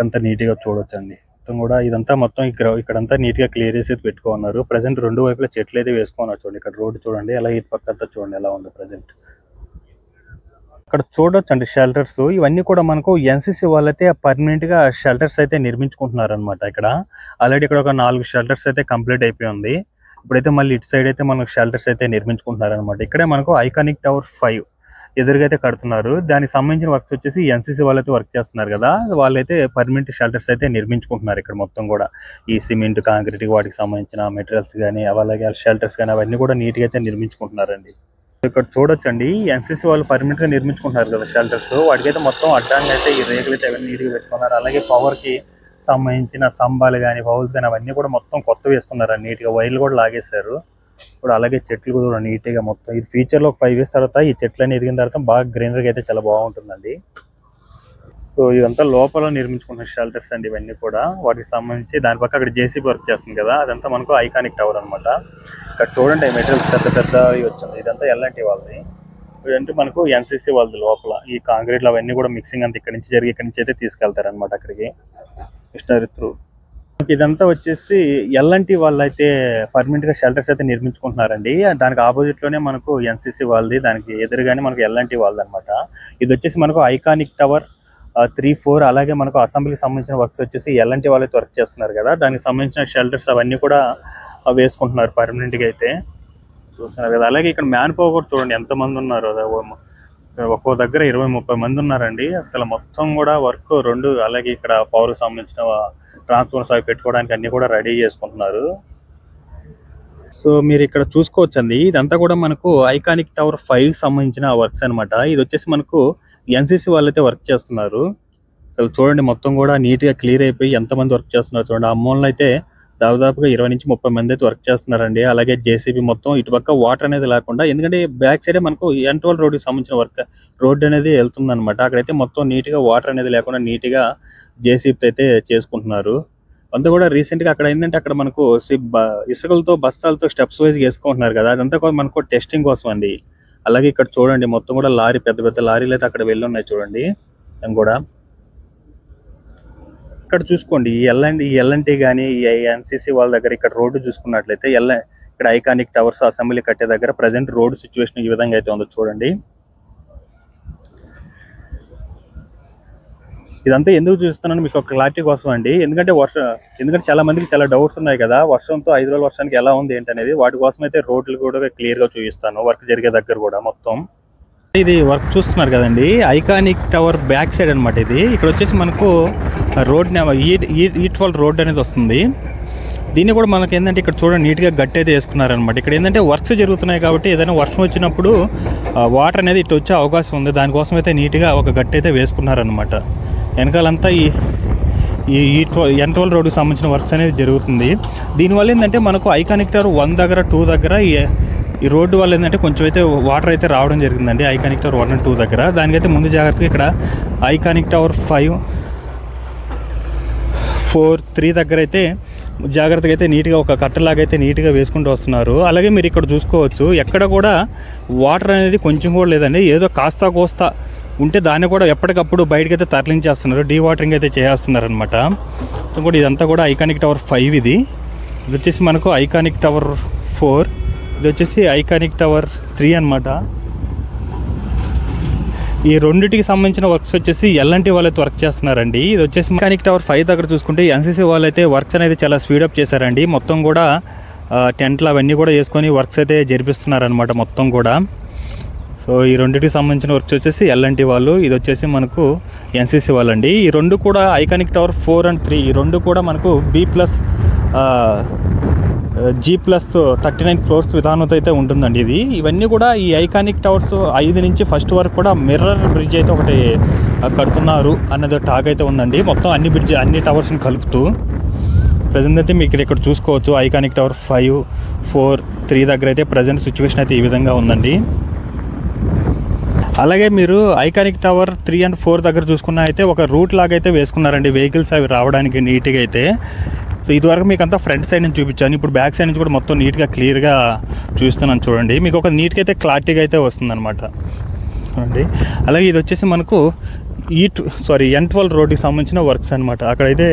అంతా నీట్గా చూడవచ్చు అండి. మొత్తం కూడా ఇదంతా మొత్తం ఇక్కడంతా నీట్గా క్లియర్ చేసి పెట్టుకున్నారు. ప్రజెంట్ రెండు వైపులా చెట్లు అయితే వేసుకున్నారు చూడండి. ఇక్కడ రోడ్డు చూడండి ఎలా ఇటు పక్క అంతా చూడండి ఎలా ఉందో ప్రజెంట్. ఇక్కడ చూడొచ్చు అండి షెల్టర్స్ ఇవన్నీ కూడా మనకు ఎన్సీసీ వాళ్ళైతే పర్మనెంట్గా షెల్టర్స్ అయితే నిర్మించుకుంటున్నారు అనమాట. ఇక్కడ ఆల్రెడీ ఇక్కడ ఒక 4 షెల్టర్స్ అయితే కంప్లీట్ అయిపోయింది. ఇప్పుడైతే మళ్ళీ ఇటు సైడ్ అయితే మనకు షెల్టర్స్ అయితే నిర్మించుకుంటున్నారు అనమాట. ఇక్కడే మనకు ఐకానిక్ టవర్ 5 ఎదురుగా అయితే కడుతున్నారు. దానికి సంబంధించిన వర్క్స్ వచ్చేసి ఎన్సీసీ వాళ్ళైతే వర్క్ చేస్తున్నారు కదా, వాళ్ళైతే పర్మనెంట్ షెల్టర్స్ అయితే నిర్మించుకుంటున్నారు. ఇక్కడ మొత్తం కూడా ఈ సిమెంట్ కాంక్రీట్ వాటికి సంబంధించిన మెటీరియల్స్ కానీ అలాగే షెల్టర్స్ కానీ అవన్నీ కూడా నీట్గా అయితే నిర్మించుకుంటున్నారండి. ఇక్కడ చూడొచ్చండి ఎన్సీసీ వాళ్ళు పర్మనెంట్గా నిర్మించుకుంటున్నారు కదా షెల్టర్స్, వాటికైతే మొత్తం అడ్డానికి అయితే ఈ రేకులు అయితే అవన్నీ నీట్గా పెట్టుకున్నారు. అలాగే పవర్కి సంబంధించిన స్తంభాలు కానీ పౌల్స్ కానీ అవన్నీ కూడా మొత్తం కొత్త వేసుకున్నారు నీట్గా. వైర్లు కూడా లాగేశారు. ఇప్పుడు అలాగే చెట్లు కూడా నీట్గా మొత్తం ఇది ఫ్యూచర్లో ఒక 5 years తర్వాత ఈ చెట్లన్నీ ఎదిగిన తర్వాత బాగా గ్రీనరీగా అయితే చాలా బాగుంటుందండి. సో ఇదంతా లోపల నిర్మించుకున్న షెల్టర్స్ అండి ఇవన్నీ కూడా. వాటికి సంబంధించి దాని పక్క అక్కడ జేసీబీ వర్క్ చేస్తుంది కదా, అదంతా మనకు ఐకానిక్ టవర్ అనమాట. ఇక్కడ చూడండి మెటీరియల్స్ పెద్ద పెద్దవి వచ్చింది. ఇదంతా ఎల్ఎన్టీ వాళ్ళది, ఇదంటే మనకు ఎన్సీసీ వాళ్ళది. లోపల ఈ కాంక్రీట్లు అవన్నీ కూడా మిక్సింగ్ అంతా ఇక్కడ నుంచి జరిగి ఇక్కడ నుంచి అయితే తీసుకెళ్తారనమాట అక్కడికి మిషనరీ త్రూ. ఇదంతా వచ్చేసి ఎల్ఎన్టీ వాళ్ళు అయితే పర్మనెంట్గా షెల్టర్స్ అయితే నిర్మించుకుంటున్నారండి. దానికి ఆపోజిట్లోనే మనకు ఎన్సీసీ వాళ్ళది, దానికి ఎదురుగానే మనకు ఎల్ఎన్టీ వాళ్ళది అనమాట. ఇది వచ్చేసి మనకు ఐకానిక్ టవర్ 3, 4 అలాగే మనకు అసెంబ్లీకి సంబంధించిన వర్క్స్ వచ్చేసి ఎల్ఎన్టీ వాళ్ళైతే వర్క్ చేస్తున్నారు కదా, దానికి సంబంధించిన షెల్టర్స్ అవన్నీ కూడా వేసుకుంటున్నారు పర్మనెంట్గా అయితే చూస్తున్నారు కదా. అలాగే ఇక్కడ మ్యాన్ పవర్ కూడా చూడండి ఎంతమంది ఉన్నారు. ఒక్కో దగ్గర 20-30 మంది ఉన్నారండి. అసలు మొత్తం కూడా వర్క్ 2 అలాగే ఇక్కడ పవర్కి సంబంధించిన ట్రాన్స్ఫార్మర్స్ అవి పెట్టుకోవడానికి అన్ని కూడా రెడీ చేసుకుంటున్నారు. సో మీరు ఇక్కడ చూసుకోవచ్చు అండి ఇదంతా కూడా మనకు ఐకానిక్ టవర్ 5 సంబంధించిన వర్క్స్ అనమాట. ఇది వచ్చేసి మనకు ఎన్సీసీ వాళ్ళైతే వర్క్ చేస్తున్నారు. అసలు చూడండి మొత్తం కూడా నీట్గా క్లియర్ అయిపోయి ఎంతమంది వర్క్ చేస్తున్నారు చూడండి. ఆ మూలన అయితే దాదాపుగా 20-30 మంది అయితే వర్క్ చేస్తున్నారండి. అలాగే జేసీబీ మొత్తం ఇటుపక్క వాటర్ అనేది లేకుండా, ఎందుకంటే బ్యాక్ సైడే మనకు N12 రోడ్డుకి సంబంధించిన రోడ్డు అనేది వెళ్తుంది అనమాట. అక్కడైతే మొత్తం నీట్గా వాటర్ అనేది లేకుండా నీట్గా జేసీబీ అయితే చేసుకుంటున్నారు. అంతా కూడా రీసెంట్గా అక్కడ ఏంటంటే అక్కడ మనకు ఇసుకలతో బస్తాలతో స్టెప్స్ వైజ్ వేసుకుంటున్నారు కదా, అదంతా కూడా మనకు టెస్టింగ్ కోసం అండి. అలాగే ఇక్కడ చూడండి మొత్తం కూడా పెద్ద పెద్ద లారీలు అయితే అక్కడ వెళ్ళి ఉన్నాయి చూడండి. కూడా ఇక్కడ చూసుకోండి ఈ ఎల్ఎన్టీ కానీ ఈ ఎన్సీసీ వాళ్ళ దగ్గర ఇక్కడ రోడ్డు చూసుకున్నట్లయితే ఇక్కడ ఐకానిక్ టవర్స్ అసెంబ్లీ కట్టే దగ్గర ప్రజెంట్ రోడ్డు సిచ్యువేషన్ ఈ విధంగా అయితే ఉందో చూడండి. ఇదంతా ఎందుకు చూస్తున్నాను మీకు ఒక క్లారిటీ కోసం అండి, ఎందుకంటే చాలా మందికి చాలా డౌట్స్ ఉన్నాయి కదా, వర్షంతో 5 రోజుల వర్షానికి ఎలా ఉంది ఏంటనేది. వాటి కోసం అయితే రోడ్లు కూడా క్లియర్గా చూపిస్తాను వర్క్ జరిగే దగ్గర కూడా మొత్తం. ఇది వర్క్ చూస్తున్నారు కదండి ఐకానిక్ టవర్ బ్యాక్ సైడ్ అనమాట. ఇది ఇక్కడ వచ్చేసి మనకు రోడ్ E12 రోడ్ అనేది వస్తుంది. దీన్ని కూడా మనకి ఏంటంటే ఇక్కడ చూడండి నీట్గా గట్టి అయితే వేసుకున్నారనమాట. ఇక్కడ ఏంటంటే వర్క్స్ జరుగుతున్నాయి కాబట్టి ఏదైనా వర్షం వచ్చినప్పుడు వాటర్ అనేది ఇటు వచ్చే అవకాశం ఉంది. దానికోసం అయితే నీట్గా ఒక గట్టి అయితే వేసుకున్నారనమాట. వెనకాలంతా ఈ N12 రోడ్డుకి సంబంధించిన వర్క్స్ అనేది జరుగుతుంది. దీనివల్ల ఏంటంటే మనకు ఐకానిక్ టవర్ 1 దగ్గర 2 దగ్గర ఈ రోడ్డు వల్ల ఏంటంటే కొంచెం అయితే వాటర్ అయితే రావడం జరిగిందండి ఐకానిక్ టవర్ 1 and 2 దగ్గర. దానికైతే ముందు జాగ్రత్తగా ఇక్కడ ఐకానిక్ టవర్ 5, 4, 3 దగ్గర అయితే జాగ్రత్తగా అయితే నీట్గా ఒక కట్టలాగా అయితే నీట్గా వేసుకుంటూ వస్తున్నారు. అలాగే మీరు ఇక్కడ చూసుకోవచ్చు ఎక్కడ కూడా వాటర్ అనేది కొంచెం కూడా లేదండి, ఏదో కాస్తా కోస్తా ఉంటే దాన్ని కూడా ఎప్పటికప్పుడు బయటకైతే తరలించేస్తున్నారు, డీవాటరింగ్ అయితే చేస్తున్నారు అనమాట. ఇంకోటి ఇదంతా కూడా ఐకానిక్ టవర్ 5 ఇది వచ్చేసి మనకు ఐకానిక్ టవర్ 4, ఇది వచ్చేసి ఐకానిక్ టవర్ 3 అనమాట. ఈ రెండింటికి సంబంధించిన వర్క్స్ వచ్చేసి ఎల్ఎన్టీ వాళ్ళు అయితే వర్క్ చేస్తున్నారండి. ఇది వచ్చేసి ఐకానిక్ టవర్ 5 దగ్గర చూసుకుంటే ఎన్సీసీ వాళ్ళు అయితే వర్క్స్ అనేది చాలా స్పీడప్ చేశారండి. మొత్తం కూడా టెంట్లు అవన్నీ కూడా వేసుకొని వర్క్స్ అయితే జరిపిస్తున్నారనమాట మొత్తం కూడా. సో ఈ రెండింటికి సంబంధించిన వర్క్స్ వచ్చేసి ఎల్ఎన్టీ వాళ్ళు, ఇది వచ్చేసి మనకు ఎన్సీసీ వాళ్ళు అండి. ఈ రెండు కూడా ఐకానిక్ టవర్ 4 and 3 ఈ రెండు కూడా మనకు G+39 ఫ్లోర్స్ విధానంతో అయితే ఉంటుందండి ఇది. ఇవన్నీ కూడా ఈ ఐకానిక్ టవర్స్ 5 నుంచి ఫస్ట్ వరకు కూడా మిర్రర్ బ్రిడ్జ్ అయితే ఒకటి కడుతున్నారు అన్నది టాక్ అయితే ఉందండి. మొత్తం అన్ని టవర్స్ని కలుపుతూ ప్రజెంట్ అయితే మీకు ఇక్కడ చూసుకోవచ్చు. ఐకానిక్ టవర్ 5, 4, 3 దగ్గర అయితే ప్రజెంట్ సిచ్యువేషన్ అయితే ఈ విధంగా ఉందండి. అలాగే మీరు ఐకానిక్ టవర్ 3 and 4 దగ్గర చూసుకున్న అయితే ఒక రూట్ లాగా అయితే వేసుకున్నారండి వెహికల్స్ అవి రావడానికి నీట్గా అయితే. సో ఇదివరకు మీకు అంతా ఫ్రంట్ సైడ్ నుంచి చూపించాను, ఇప్పుడు బ్యాక్ సైడ్ నుంచి కూడా మొత్తం నీట్గా క్లియర్గా చూస్తున్నాను చూడండి. మీకు ఒక నీట్గా అయితే క్లారిటీగా అయితే వస్తుందన్నమాట చూడండి. అలాగే ఇది వచ్చేసి మనకు N12 రోడ్డుకి సంబంధించిన వర్క్స్ అనమాట, అక్కడైతే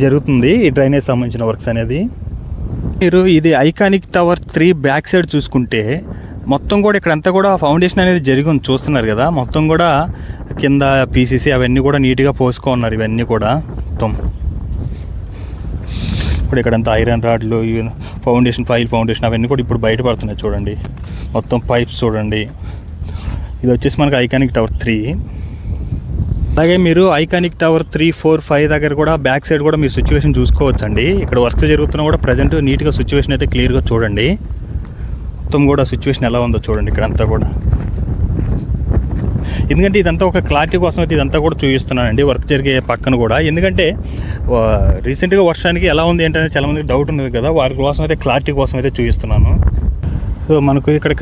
జరుగుతుంది ఈ డ్రైనేజ్ సంబంధించిన వర్క్స్ అనేది. మీరు ఇది ఐకానిక్ టవర్ 3 బ్యాక్ సైడ్ చూసుకుంటే మొత్తం కూడా ఇక్కడంతా కూడా ఫౌండేషన్ అనేది జరిగి ఉంది చూస్తున్నారు కదా. మొత్తం కూడా కింద పీసీసీ అవన్నీ కూడా నీట్గా పోసుకో ఉన్నారు. ఇవన్నీ కూడా మొత్తం ఇప్పుడు ఇక్కడంతా ఐరన్ రాడ్లు, ఫైల్ ఫౌండేషన్ అవన్నీ కూడా ఇప్పుడు బయటపడుతున్నాయి చూడండి. మొత్తం పైప్స్ చూడండి. ఇది వచ్చేసి మనకు ఐకానిక్ టవర్ 3. అలాగే మీరు ఐకానిక్ టవర్ 3, 4, 5 దగ్గర కూడా బ్యాక్ సైడ్ కూడా మీరు సిచ్యువేషన్ చూసుకోవచ్చండి. ఇక్కడ వర్క్స్ జరుగుతున్నా కూడా ప్రజెంట్ నీట్గా సిచ్యువేషన్ అయితే క్లియర్గా చూడండి. మొత్తం కూడా సిచ్యువేషన్ ఎలా ఉందో చూడండి ఇక్కడంతా కూడా. ఎందుకంటే ఇదంతా ఒక క్లారిటీ కోసం అయితే ఇదంతా కూడా చూపిస్తున్నానండి వర్క్ జరిగే పక్కన కూడా. ఎందుకంటే రీసెంట్గా వర్షానికి ఎలా ఉంది ఏంటనేది చాలామందికి డౌట్ ఉంది కదా, వారి కోసం అయితే క్లారిటీ కోసం అయితే చూపిస్తున్నాను. సో మనకు ఇక్కడ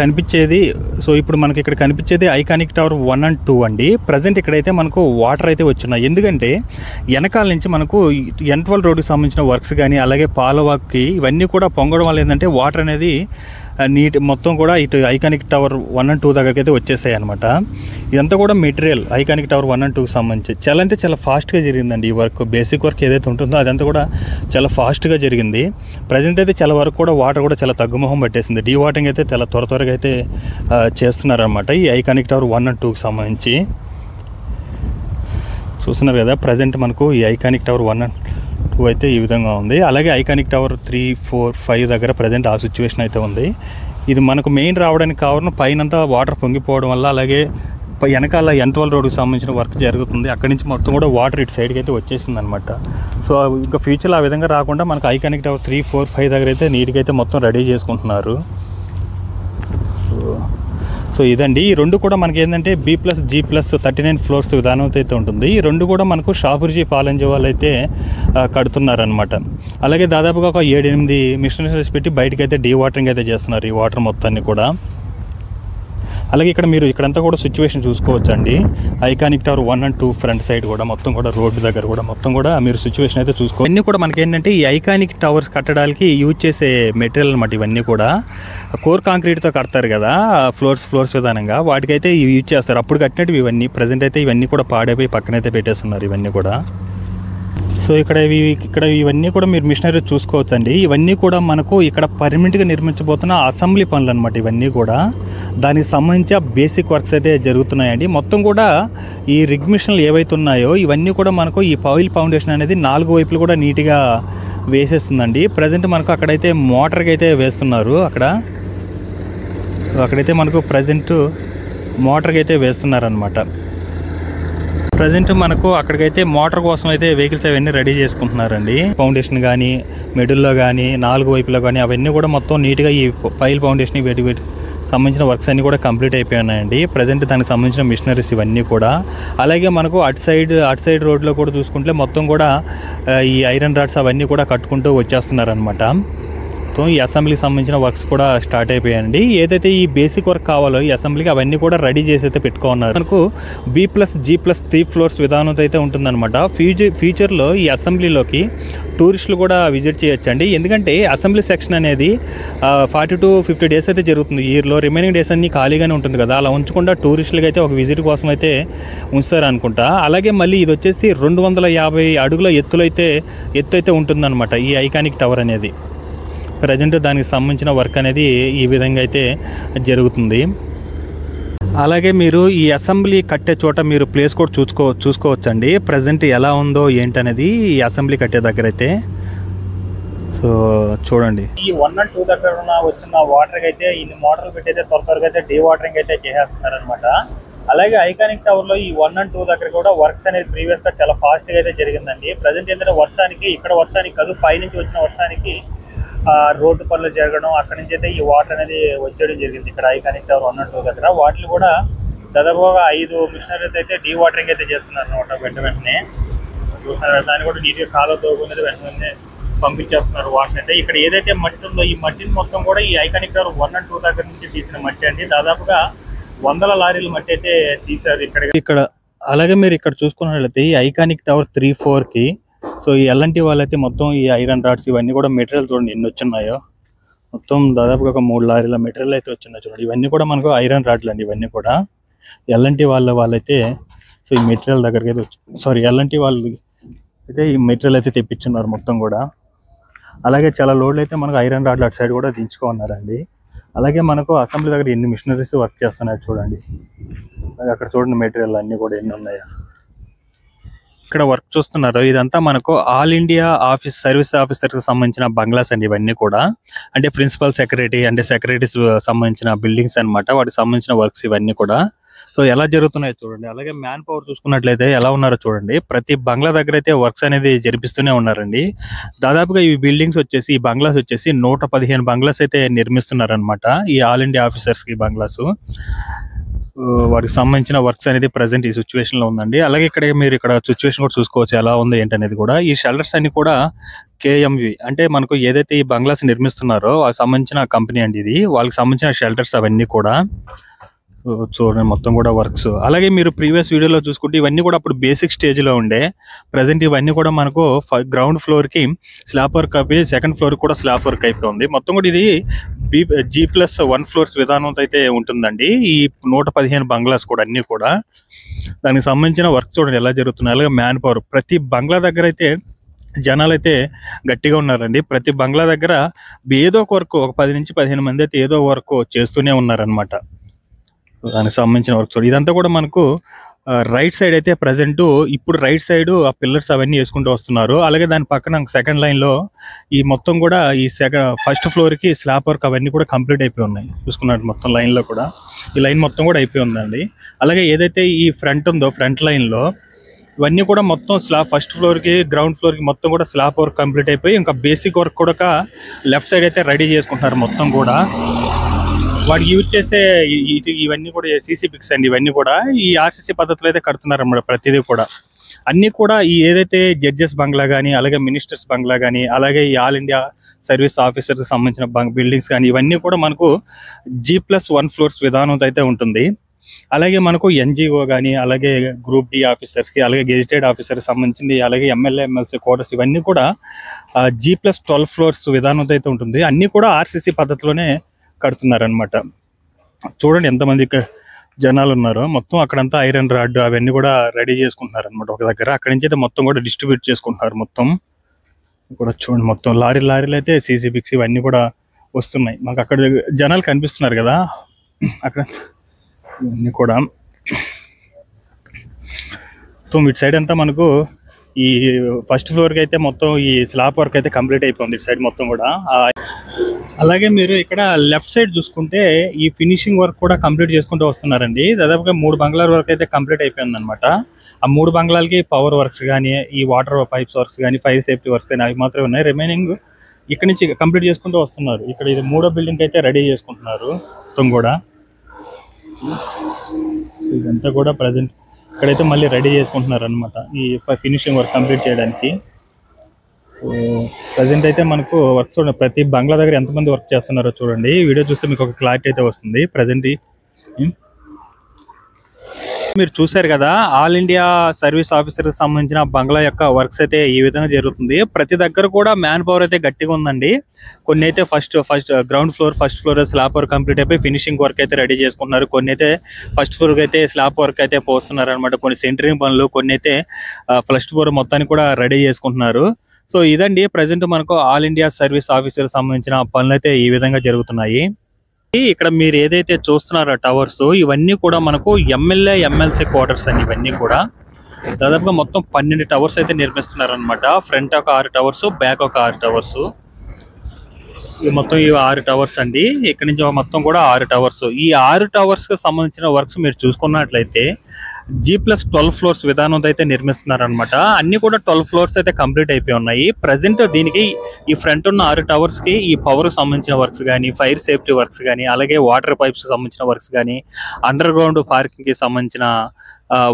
కనిపించేది ఐకానిక్ టవర్ 1 and 2 అండి. ప్రజెంట్ ఇక్కడైతే మనకు వాటర్ అయితే వచ్చినాయి. ఎందుకంటే వెనకాల నుంచి మనకు N12 రోడ్డుకి సంబంధించిన వర్క్స్ కానీ అలాగే పాలవాక్కి ఇవన్నీ కూడా పొంగడం వల్ల ఏంటంటే వాటర్ అనేది మొత్తం కూడా ఇటు ఐకానిక్ టవర్ 1 and 2 దగ్గరికి అయితే వచ్చేసాయి అనమాట. ఇదంతా కూడా మెటీరియల్ ఐకానిక్ టవర్ 1 and 2కి సంబంధించి చాలా ఫాస్ట్గా జరిగిందండి. ఈ వర్క్ బేసిక్ వర్క్ ఏదైతే ఉంటుందో అదంతా కూడా చాలా ఫాస్ట్గా జరిగింది. ప్రజెంట్ అయితే చాలా వరకు కూడా వాటర్ కూడా చాలా తగ్గుముఖం పట్టేసింది. డీవాటరింగ్ అయితే చాలా త్వరగా అయితే చేస్తున్నారనమాట ఈ ఐకానిక్ టవర్ 1 and 2కి సంబంధించి. చూస్తున్నారు కదా ప్రజెంట్ మనకు ఈ ఐకానిక్ టవర్ 1 and 2 అయితే ఈ విధంగా ఉంది. అలాగే ఐకానిక్ టవర్ 3, 4, 5 దగ్గర ప్రజెంట్ ఆ సిచ్యువేషన్ అయితే ఉంది. ఇది మనకు మెయిన్ రావడానికి కారణం పైనంతా వాటర్ పొంగిపోవడం వల్ల, అలాగే వెనకాల N12 రోడ్డుకి సంబంధించిన వర్క్ జరుగుతుంది. అక్కడి నుంచి మొత్తం కూడా వాటర్ ఇటు సైడ్కి అయితే వచ్చేసింది అనమాట. సో ఇంకా ఫ్యూచర్లో ఆ విధంగా రాకుండా మనకు ఐకానిక్ టవర్ 3, 4, 5 దగ్గర అయితే నీట్గా అయితే మొత్తం రెడీ చేసుకుంటున్నారు. సో ఇదండి. ఈ రెండు కూడా మనకి ఏంటంటే B+G+39 ఫ్లోర్స్ విధానంతో అయితే ఉంటుంది. ఈ రెండు కూడా మనకు షాపుర్జీ పాలెంజీ వాళ్ళు అయితే కడుతున్నారనమాట. అలాగే దాదాపుగా ఒక 7-8 మిషనరీస్ పెట్టి బయటకైతే డీవాటరింగ్ అయితే చేస్తున్నారు ఈ వాటర్ మొత్తాన్ని కూడా. అలాగే ఇక్కడ మీరు ఇక్కడంతా కూడా సిచ్యువేషన్ చూసుకోవచ్చు అండి. Iconic tower 1 and 2 front side కూడా మొత్తం కూడా రోడ్డు దగ్గర కూడా మొత్తం కూడా మీరు సిచ్యువేషన్ అయితే చూసుకోవచ్చు. ఇవన్నీ కూడా మనకి ఏంటంటే ఈ ఐకానిక్ టవర్స్ కట్టడానికి యూజ్ చేసే మెటీరియల్ అనమాట. ఇవన్నీ కూడా కోర్ కాంక్రీట్తో కడతారు కదా ఫ్లోర్స్ విధానంగా, వాటికైతే యూజ్ చేస్తారు. అప్పుడు కట్టినట్టు ఇవన్నీ ప్రజెంట్ అయితే ఇవన్నీ కూడా పాడైపోయి పక్కనైతే పెట్టేస్తున్నారు ఇవన్నీ కూడా. సో ఇక్కడ ఇవన్నీ కూడా మీరు మిషనరీ చూసుకోవచ్చు అండి. ఇవన్నీ కూడా మనకు ఇక్కడ పర్మనెంట్గా నిర్మించబోతున్న అసెంబ్లీ పనులు అనమాట. ఇవన్నీ కూడా దానికి సంబంధించి బేసిక్ వర్క్స్ అయితే జరుగుతున్నాయండి. మొత్తం కూడా ఈ రిగ్ మిషన్లు ఏవైతే ఉన్నాయో ఇవన్నీ కూడా మనకు ఈ పైల్ ఫౌండేషన్ అనేది 4 వైపులు కూడా నీట్గా వేసేస్తుందండి. ప్రజెంట్ మనకు అక్కడైతే మోటార్కి అయితే వేస్తున్నారు. అక్కడైతే మనకు ప్రజెంట్ మోటార్కి అయితే వేస్తున్నారనమాట. ప్రజెంట్ మనకు అక్కడికైతే మోటార్ కోసం అయితే వెహికల్స్ అవన్నీ రెడీ చేసుకుంటున్నారండి. ఫౌండేషన్ కానీ మిడిల్లో కానీ 4 వైపులో కానీ అవన్నీ కూడా మొత్తం నీట్గా ఈ పైల్ ఫౌండేషన్ వీటి సంబంధించిన వర్క్స్ అన్నీ కూడా కంప్లీట్ అయిపోయినాయండి. ప్రజెంట్ దానికి సంబంధించిన మిషనరీస్ ఇవన్నీ కూడా. అలాగే మనకు అటు సైడ్ రోడ్లో కూడా చూసుకుంటే మొత్తం కూడా ఈ ఐరన్ రాడ్స్ అవన్నీ కూడా కట్టుకుంటూ వచ్చేస్తున్నారనమాట. మొత్తం ఈ అసెంబ్లీకి సంబంధించిన వర్క్స్ కూడా స్టార్ట్ అయిపోయాయండి. ఏదైతే ఈ బేసిక్ వర్క్ కావాలో ఈ అసెంబ్లీకి అవన్నీ కూడా రెడీ చేసి అయితే పెట్టుకున్నారు. మనకు B+G+3 ఫ్లోర్స్ విధానం అయితే ఉంటుందన్నమాట. ఫ్యూచర్లో ఈ అసెంబ్లీలోకి టూరిస్టులు కూడా విజిట్ చేయొచ్చండి. ఎందుకంటే అసెంబ్లీ సెక్షన్ అనేది 40 to 50 డేస్ అయితే జరుగుతుంది ఇయర్లో. రిమైనింగ్ డేస్ అన్ని ఖాళీగానే ఉంటుంది కదా, అలా ఉంచకుండా టూరిస్టులకి అయితే ఒక విజిట్ కోసం అయితే ఉంచుతారు అనుకుంటా. అలాగే మళ్ళీ ఇది వచ్చేసి 250 అడుగుల ఎత్తు అయితే ఉంటుందన్నమాట ఈ ఐకానిక్ టవర్ అనేది. ప్రజెంట్ దానికి సంబంధించిన వర్క్ అనేది ఈ విధంగా అయితే జరుగుతుంది. అలాగే మీరు ఈ అసెంబ్లీ కట్టే చోట మీరు ప్లేస్ కూడా చూసుకోవచ్చండి ప్రజెంట్ ఎలా ఉందో ఏంటనేది ఈ అసెంబ్లీ కట్టే దగ్గర అయితే. సో చూడండి, ఈ 1 and 2 దగ్గర వచ్చిన వాటర్కి అయితే ఇన్ని మోటార్లు పెట్టి అయితే త్వరగా అయితే డీ వాటరింగ్ అయితే చేసేస్తున్నారు అనమాట. అలాగే ఐకానిక్ టవర్ లో ఈ 1 and 2 దగ్గర కూడా వర్క్స్ అనేది ప్రీవియస్ గా చాలా ఫాస్ట్ గా అయితే జరిగిందండి. ప్రజెంట్ ఏంటంటే వర్షానికి కాదు, పైనుంచి వచ్చిన వర్షానికి రోడ్డు పనులు జరగడం, అక్కడి నుంచి అయితే ఈ వాటర్ అనేది వచ్చేయడం జరిగింది ఇక్కడ ఐకానిక్ టవర్ 1 and 2 దగ్గర. వాటిని కూడా దాదాపుగా 5 మిషనరీస్ అయితే డీ వాటరింగ్ అయితే చేస్తున్నారు అనమాట. వెంటనే చూస్తున్నారు, దాన్ని కూడా నీట్గా కాలువ తోగునేది వెంటనే పంపించేస్తున్నారు వాటర్ అయితే. ఇక్కడ ఏదైతే మట్టి ఉందో ఈ మట్టిని మొత్తం కూడా ఈ ఐకానిక్ టవర్ 1 and 2 దగ్గర నుంచి తీసిన మట్టి అండి. దాదాపుగా 100 లారీల మట్టి అయితే తీశారు ఇక్కడ. అలాగే మీరు ఇక్కడ చూసుకున్నట్లయితే ఈ ఐకానిక్ టవర్ 3, 4కి సో ఈ ఎల్ఎన్టీ వాళ్ళైతే మొత్తం ఈ ఐరన్ రాడ్స్ ఇవన్నీ కూడా మెటీరియల్ చూడండి ఎన్ని వచ్చినాయో. మొత్తం దాదాపుగా ఒక 3 లారీల మెటీరియల్ అయితే వచ్చినాయి చూడండి. ఇవన్నీ కూడా మనకు ఐరన్ రాడ్లు అండి. ఇవన్నీ కూడా ఎల్ఎన్టీ వాళ్ళైతే సో ఈ మెటీరియల్ దగ్గరికి అయితే ఎల్ఎన్టీ వాళ్ళు అయితే ఈ మెటీరియల్ అయితే తెప్పించున్నారు మొత్తం కూడా. అలాగే చాలా లోడ్లు అయితే మనకు ఐరన్ రాడ్లు అటు సైడ్ కూడా దించుకున్నారండి. అలాగే మనకు అసెంబ్లీ దగ్గర ఎన్ని మిషనరీస్ వర్క్ చేస్తున్నాయి చూడండి. అక్కడ చూడండి మెటీరియల్ అన్నీ కూడా ఎన్ని ఉన్నాయో. ఇక్కడ వర్క్ చూస్తున్నారు ఇదంతా మనకు ఆల్ ఇండియా సర్వీస్ ఆఫీసర్కి సంబంధించిన బంగ్లాస్ అండి. ఇవన్నీ కూడా అంటే ప్రిన్సిపల్ సెక్రటరీ అంటే సెక్రటరీస్ సంబంధించిన బిల్డింగ్స్ అనమాట. వాటికి సంబంధించిన వర్క్స్ ఇవన్నీ కూడా సో ఎలా జరుగుతున్నాయో చూడండి. అలాగే మ్యాన్ పవర్ చూసుకున్నట్లయితే ఎలా ఉన్నారో చూడండి. ప్రతి బంగ్లా దగ్గర అయితే వర్క్స్ అనేది జరిపిస్తూనే ఉన్నారండి. దాదాపుగా ఈ బిల్డింగ్స్ వచ్చేసి ఈ బంగ్లాస్ వచ్చేసి 115 బంగ్లాస్ అయితే నిర్మిస్తున్నారనమాట ఈ ఆల్ ఇండియా ఆఫీసర్స్కి బంగ్లాస్. వాటికి సంబంధించిన వర్క్స్ అనేది ప్రజెంట్ ఈ సిచ్యువేషన్ లో ఉందండి. అలాగే ఇక్కడ సిచ్యువేషన్ కూడా చూసుకోవచ్చు ఎలా ఉంది ఏంటనేది కూడా. ఈ షెల్టర్స్ అన్ని కూడా KMV అంటే మనకు ఏదైతే ఈ బంగ్లాస్ నిర్మిస్తున్నారో వాళ్ళకి సంబంధించిన కంపెనీ అండి ఇది. వాళ్ళకి సంబంధించిన షెల్టర్స్ అవన్నీ కూడా చూడండి మొత్తం కూడా వర్క్స్. అలాగే మీరు ప్రీవియస్ వీడియోలో చూసుకుంటే ఇవన్నీ కూడా అప్పుడు బేసిక్ స్టేజ్ లో ఉండే. ప్రజెంట్ ఇవన్నీ కూడా మనకు గ్రౌండ్ ఫ్లోర్ కి స్లాబ్ వర్క్ అయిపోయి సెకండ్ ఫ్లోర్ కూడా స్లాబ్ వర్క్ అయిపోయింది. మొత్తం కూడా ఇది G+1 ఫ్లోర్స్ విధానం అయితే ఉంటుందండి. ఈ 115 బంగ్లాస్ కూడా అన్ని కూడా దానికి సంబంధించిన వర్క్ చూడండి ఎలా జరుగుతున్నాయి. అలాగే మ్యాన్ పవర్ ప్రతి బంగ్లా దగ్గర అయితే జనాలు అయితే గట్టిగా ఉన్నారండి. ప్రతి బంగ్లా దగ్గర ఏదో ఒక వర్క్ ఒక 10 నుంచి 15 మంది అయితే ఏదో వర్క్ చేస్తూనే ఉన్నారనమాట. దానికి సంబంధించిన వర్క్ చూడండి. ఇదంతా కూడా మనకు రైట్ సైడ్ అయితే ప్రజెంట్ ఇప్పుడు రైట్ సైడ్ ఆ పిల్లర్స్ అవన్నీ వేసుకుంటూ వస్తున్నారు. అలాగే దాని పక్కన సెకండ్ లైన్ లో ఈ మొత్తం కూడా ఈ ఫస్ట్ ఫ్లోర్ కి స్లాబ్ వర్క్ అవన్నీ కూడా కంప్లీట్ అయిపోయి ఉన్నాయి. చూసుకున్నట్టు మొత్తం లైన్ లో కూడా ఈ లైన్ మొత్తం కూడా అయిపోయి ఉందండి. అలాగే ఏదైతే ఈ ఫ్రంట్ ఉందో ఫ్రంట్ లైన్ లో ఇవన్నీ కూడా మొత్తం స్లాబ్ ఫస్ట్ ఫ్లోర్ కి గ్రౌండ్ ఫ్లోర్ కి మొత్తం కూడా స్లాబ్ వర్క్ కంప్లీట్ అయిపోయి ఇంకా బేసిక్ వర్క్ కూడా లెఫ్ట్ సైడ్ అయితే రెడీ చేసుకుంటున్నారు మొత్తం కూడా. వాటికి యూజ్ చేసే ఇవన్నీ కూడా సీసీ పిక్స్ అండి. ఇవన్నీ కూడా ఈ RCC పద్ధతిలో అయితే కడుతున్నారు అన్నమాట. ప్రతిదీ కూడా అన్ని కూడా ఈ ఏదైతే జడ్జెస్ బంగ్లా కానీ అలాగే మినిస్టర్స్ బంగ్లా కానీ అలాగే ఈ ఆల్ ఇండియా సర్వీస్ ఆఫీసర్స్ సంబంధించిన బిల్డింగ్స్ కానీ ఇవన్నీ కూడా మనకు G+1 ఫ్లోర్స్ విధానం అయితే ఉంటుంది. అలాగే మనకు NGO కానీ అలాగే గ్రూప్ D ఆఫీసర్స్కి అలాగే గెజిటెడ్ ఆఫీసర్కి సంబంధించింది అలాగే MLA MLC క్వార్టర్స్ ఇవన్నీ కూడా G+12 ఫ్లోర్స్ విధానం అయితే ఉంటుంది. అన్నీ కూడా RCC పద్ధతిలోనే కడుతున్నారనమాట. చూడండి ఎంతమంది జనాలు ఉన్నారో. మొత్తం అక్కడంతా ఐరన్ రాడ్ అవన్నీ కూడా రెడీ చేసుకుంటున్నారు అనమాట ఒక దగ్గర. అక్కడి నుంచి అయితే మొత్తం కూడా డిస్ట్రిబ్యూట్ చేసుకుంటున్నారు మొత్తం కూడా. చూడండి మొత్తం లారీలు అయితే సీసీ పిక్స్ ఇవన్నీ కూడా వస్తున్నాయి మాకు. అక్కడ జనాలు కనిపిస్తున్నారు కదా అక్కడ ఇవన్నీ కూడా. మొత్తం ఇటు సైడ్ అంతా మనకు ఈ ఫస్ట్ ఫ్లోర్కి అయితే మొత్తం ఈ స్లాబ్ వర్క్ అయితే కంప్లీట్ అయిపోయింది ఇటు సైడ్ మొత్తం కూడా. అలాగే మీరు ఇక్కడ లెఫ్ట్ సైడ్ చూసుకుంటే ఈ ఫినిషింగ్ వర్క్ కూడా కంప్లీట్ చేసుకుంటూ వస్తున్నారండి. దాదాపుగా 3 బంగ్లాల వర్క్ అయితే కంప్లీట్ అయిపోయింది అనమాట. ఆ 3 బంగ్లాలకి పవర్ వర్క్స్ కానీ ఈ వాటర్ పైప్స్ వర్క్స్ కానీ ఫైర్ సేఫ్టీ వర్క్స్ కానీ అవి మాత్రమే ఉన్నాయి. రిమైనింగ్ ఇక్కడ నుంచి కంప్లీట్ చేసుకుంటూ వస్తున్నారు. ఇక్కడ ఇది 3వ బిల్డింగ్ అయితే రెడీ చేసుకుంటున్నారు మొత్తం కూడా. ఇదంతా కూడా ప్రజెంట్ ఇక్కడైతే మళ్ళీ రెడీ చేసుకుంటున్నారు అనమాట ఈ ఫినిషింగ్ వర్క్ కంప్లీట్ చేయడానికి. ప్రజెంట్ అయితే మనకు వర్క్ చూడండి, ప్రతి బంగ్లా దగ్గర ఎంతమంది వర్క్ చేస్తున్నారో చూడండి. ఈ వీడియో చూస్తే మీకు ఒక క్లారిటీ అయితే వస్తుంది. ప్రజెంట్ మీరు చూశారు కదా, ఆల్ ఇండియా సర్వీస్ ఆఫీసర్ కి సంబంధించిన బంగ్లా యొక్క వర్క్స్ అయితే ఈ విధంగా జరుగుతుంది. ప్రతి దగ్గర కూడా మ్యాన్ పవర్ అయితే గట్టిగా ఉందండి. కొన్ని అయితే first ground floor, first floor slab work complete అయిపోయి ఫినిషింగ్ వర్క్ అయితే రెడీ చేసుకుంటున్నారు. కొన్ని అయితే ఫస్ట్ ఫ్లోర్ అయితే స్లాబ్ వర్క్ అయితే పోస్తున్నారు అనమాట. కొన్ని సెంటరింగ్ పనులు, కొన్ని అయితే ఫస్ట్ ఫ్లోర్ మొత్తాన్ని కూడా రెడీ చేసుకుంటున్నారు. సో ఇదండి ప్రజెంట్ మనకు ఆల్ ఇండియా సర్వీస్ ఆఫీసర్ సంబంధించిన పనులు అయితే ఈ విధంగా జరుగుతున్నాయి. ఇక్కడ మీరు ఏదైతే చూస్తున్నారో టవర్స్, ఇవన్నీ కూడా మనకు ఎమ్మెల్యే ఎమ్మెల్సీ క్వార్టర్స్ అండి. ఇవన్నీ కూడా దాదాపుగా మొత్తం 12 టవర్స్ అయితే నిర్మిస్తున్నారు అనమాట. ఫ్రంట్ ఒక 6 టవర్స్, బ్యాక్ ఒక 6 టవర్స్. మొత్తం ఈ 6 టవర్స్ అండి. ఇక్కడ నుంచి మొత్తం కూడా 6 టవర్స్. ఈ 6 టవర్స్ కి సంబంధించిన వర్క్స్ మీరు చూసుకున్నట్లయితే G+12 ఫ్లోర్స్ విధానంతో అయితే నిర్మిస్తున్నారు అనమాట. అన్ని కూడా 12 ఫ్లోర్స్ అయితే కంప్లీట్ అయిపోయి ఉన్నాయి. ప్రజెంట్ దీనికి ఈ ఫ్రంట్ ఉన్న 6 టవర్స్ కి ఈ పవర్ సంబంధించిన వర్క్స్ కానీ, ఫైర్ సేఫ్టీ వర్క్స్ కానీ, అలాగే వాటర్ పైప్స్ సంబంధించిన వర్క్స్ కానీ, అండర్ గ్రౌండ్ పార్కింగ్ కి సంబంధించిన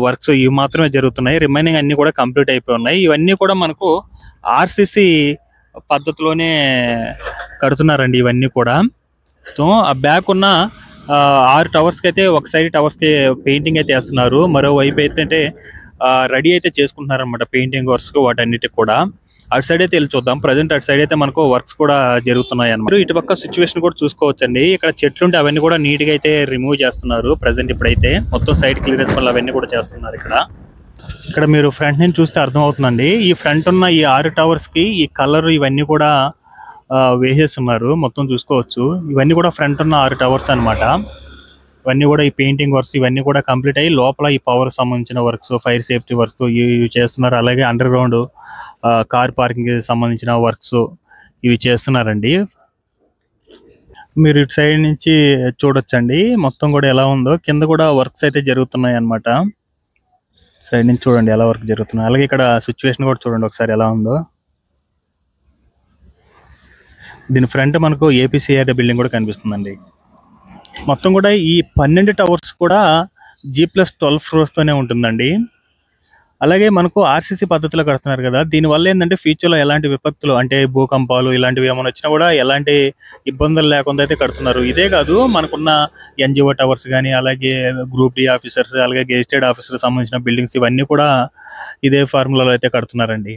వర్క్స్ ఇవి మాత్రమే జరుగుతున్నాయి. రిమైనింగ్ అన్ని కూడా కంప్లీట్ అయిపోయి ఉన్నాయి. ఇవన్నీ కూడా మనకు ఆర్సిసి పద్ధతిలోనే కడుతున్నారండి ఇవన్నీ కూడా. సో ఆ బ్యాక్ ఉన్న 6 టవర్స్ కి అయితే ఒక సైడ్ టవర్స్ కి పెయింటింగ్ అయితే వేస్తున్నారు. మరోవైపు అయితే రెడీ అయితే చేసుకుంటున్నారు అనమాట పెయింటింగ్ వర్క్స్ వాటన్నిటికి కూడా. అటు సైడ్ అయితే వెళ్ళి చూద్దాం. ప్రజెంట్ అటు సైడ్ అయితే మనకు వర్క్స్ కూడా జరుగుతున్నాయి అన్నమాట. ఇటు పక్క సిచ్యువేషన్ కూడా చూసుకోవచ్చండి. ఇక్కడ చెట్లు ఉంటే అవన్నీ కూడా నీట్ గా అయితే రిమూవ్ చేస్తున్నారు. ప్రజెంట్ ఇప్పుడైతే మొత్తం సైడ్ క్లియరెన్స్ వల్ల అవన్నీ కూడా చేస్తున్నారు. ఇక్కడ మీరు ఫ్రంట్ నుంచి చూస్తే అర్థం అవుతుందండి. ఈ ఫ్రంట్ ఉన్న ఈ 6 టవర్స్ కి ఈ కలర్ ఇవన్నీ కూడా వేసేస్తున్నారు. మొత్తం చూసుకోవచ్చు. ఇవన్నీ కూడా ఫ్రంట్ ఉన్న 6 టవర్స్ అన్నమాట. ఇవన్నీ కూడా ఈ పెయింటింగ్ వర్క్స్ ఇవన్నీ కూడా కంప్లీట్ అయ్యి లోపల ఈ పవర్ సంబంధించిన వర్క్స్, ఫైర్ సేఫ్టీ వర్క్స్ ఇవి చేస్తున్నారు. అలాగే అండర్ గ్రౌండ్ కార్ పార్కింగ్ కి సంబంధించిన వర్క్స్ ఇవి చేస్తున్నారండి. మీరు ఇటు సైడ్ నుంచి చూడొచ్చండి మొత్తం కూడా ఎలా ఉందో. కింద కూడా వర్క్స్ అయితే జరుగుతున్నాయి అన్నమాట. సైడ్ నుంచి చూడండి ఎలా వర్క్ జరుగుతున్నాయి. అలాగే ఇక్కడ సిచ్యువేషన్ కూడా చూడండి ఒకసారి ఎలా ఉందో. దీని ఫ్రంట్ మనకు ఏపీసీఆర్డీ బిల్డింగ్ కూడా కనిపిస్తుందండి. మొత్తం కూడా ఈ 12 టవర్స్ కూడా G+12 ఫ్లోర్స్ తోనే ఉంటుందండి. అలాగే మనకు ఆర్సీసీ పద్ధతిలో కడుతున్నారు కదా, దీనివల్ల ఏంటంటే ఫ్యూచర్లో ఎలాంటి విపత్తులు అంటే భూకంపాలు ఇలాంటివి ఏమైనా వచ్చినా కూడా ఎలాంటి ఇబ్బందులు లేకుండా అయితే కడుతున్నారు. ఇదే కాదు మనకున్న ఎన్జిఓ టవర్స్ కానీ, అలాగే గ్రూప్ డి ఆఫీసర్స్, అలాగే గెజిటెడ్ ఆఫీసర్ సంబంధించిన బిల్డింగ్స్ ఇవన్నీ కూడా ఇదే ఫార్ములాలో అయితే కడుతున్నారండి.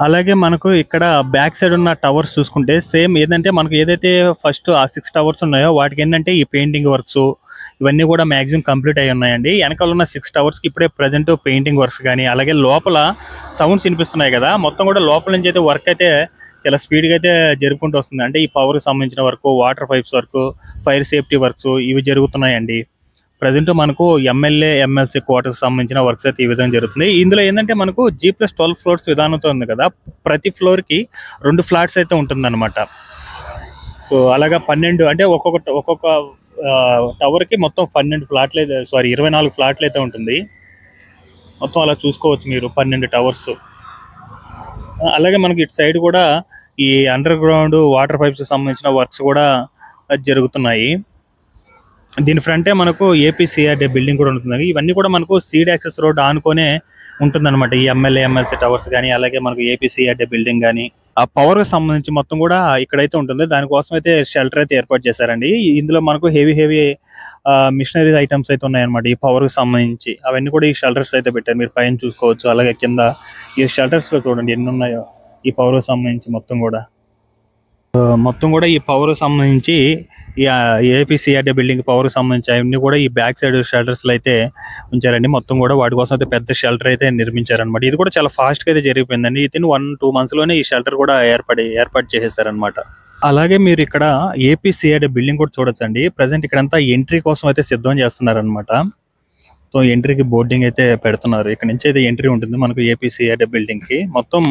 అలాగే మనకు ఇక్కడ బ్యాక్ సైడ్ ఉన్న టవర్స్ చూసుకుంటే సేమ్ ఏంటంటే మనకు ఏదైతే ఫస్ట్ ఆ 6 టవర్స్ ఉన్నాయో వాటికి ఏంటంటే ఈ పెయింటింగ్ వర్క్స్ ఇవన్నీ కూడా మాక్సిమం కంప్లీట్ అయి ఉన్నాయండి. వెనకాల ఉన్న 6 టవర్స్ కి ఇప్పుడే ప్రజెంట్ పెయింటింగ్ వర్క్స్ కానీ, అలాగే లోపల సౌండ్స్ వినిపిస్తున్నాయి కదా, మొత్తం కూడా లోపల నుంచి అయితే వర్క్ అయితే చాలా స్పీడ్ గా అయితే జరుపుకుంటూ వస్తుంది. అంటే ఈ పవర్ కి సంబంధించిన work, water pipes work, fire safety works ఇవి జరుగుతున్నాయండి. ప్రజెంట్ మనకు ఎమ్మెల్యే ఎమ్మెల్సీ క్వార్టర్స్ సంబంధించిన వర్క్స్ అయితే ఈ విధంగా జరుగుతుంది. ఇందులో ఏంటంటే మనకు G+12 ఫ్లోర్స్ విధానంతో ఉంది కదా, ప్రతి ఫ్లోర్ కి 2 ఫ్లాట్స్ అయితే ఉంటుందన్నమాట. సో అలాగా 12 అంటే ఒక్కొక్క టవర్ కి మొత్తం 12 ఫ్లాట్లు అయితే 24 ఫ్లాట్లు అయితే ఉంటుంది. మొత్తం అలా చూసుకోవచ్చు మీరు 12 టవర్స్. అలాగే మనకి ఇటు సైడ్ కూడా ఈ అండర్ గ్రౌండ్ వాటర్ పైప్స్ సంబంధించిన వర్క్స్ కూడా జరుగుతున్నాయి. దీని ఫ్రంటే మనకు ఏపీసీఆర్డీ బిల్డింగ్ కూడా ఉంటుంది. ఇవన్నీ కూడా మనకు సీడ్ యాక్సెస్ రోడ్ ఆనుకొనే ఉంటుందన్నమాట. ఈ ఎమ్మెల్యే ఎమ్మెల్సీ టవర్స్ కానీ, అలాగే మనకు ఏపీసీఆర్డీ బిల్డింగ్ కానీ, ఆ పవర్ కి సంబంధించి మొత్తం కూడా ఇక్కడైతే ఉంటుంది. దానికోసం అయితే షెల్టర్ అయితే ఏర్పాటు చేశారండి. ఇందులో మనకు హెవీ మిషనరీ ఐటమ్స్ అయితే ఉన్నాయన్నమాట. ఈ పవర్ కి సంబంధించి అవన్నీ కూడా ఈ షెల్టర్స్ అయితే పెట్టారు. మీరు పైన చూసుకోవచ్చు. అలాగే కింద ఈ షెల్టర్స్ లో చూడండి ఎన్ని ఉన్నాయో ఈ పవర్ కి సంబంధించి మొత్తం కూడా ఈ పవర్ సంబంధించి ఈ ఏపీసీఆర్డీ బిల్డింగ్ పవర్ సంబంధించి అవన్నీ కూడా ఈ బ్యాక్ సైడ్ షెల్టర్స్ లో అయితే ఉంచారండి. మొత్తం కూడా వాటి కోసం అయితే పెద్ద షెల్టర్ అయితే నిర్మించారనమాట. ఇది కూడా చాలా ఫాస్ట్ గా అయితే జరిగిపోయిందండి. ఇది 1-2 months లోనే ఈ షెల్టర్ కూడా ఏర్పాటు చేసేసారనమాట. అలాగే మీరు ఇక్కడ ఏపీసీఆర్డీ బిల్డింగ్ కూడా చూడొచ్చండి. ప్రజెంట్ ఇక్కడంతా ఎంట్రీ కోసం అయితే సిద్ధం చేస్తున్నారనమాట. సో ఎంట్రీకి బోర్డింగ్ అయితే పెడుతున్నారు. ఇక్కడ నుంచి అయితే ఎంట్రీ ఉంటుంది మనకు ఏపీసీఆర్డీ బిల్డింగ్ కి. మొత్తం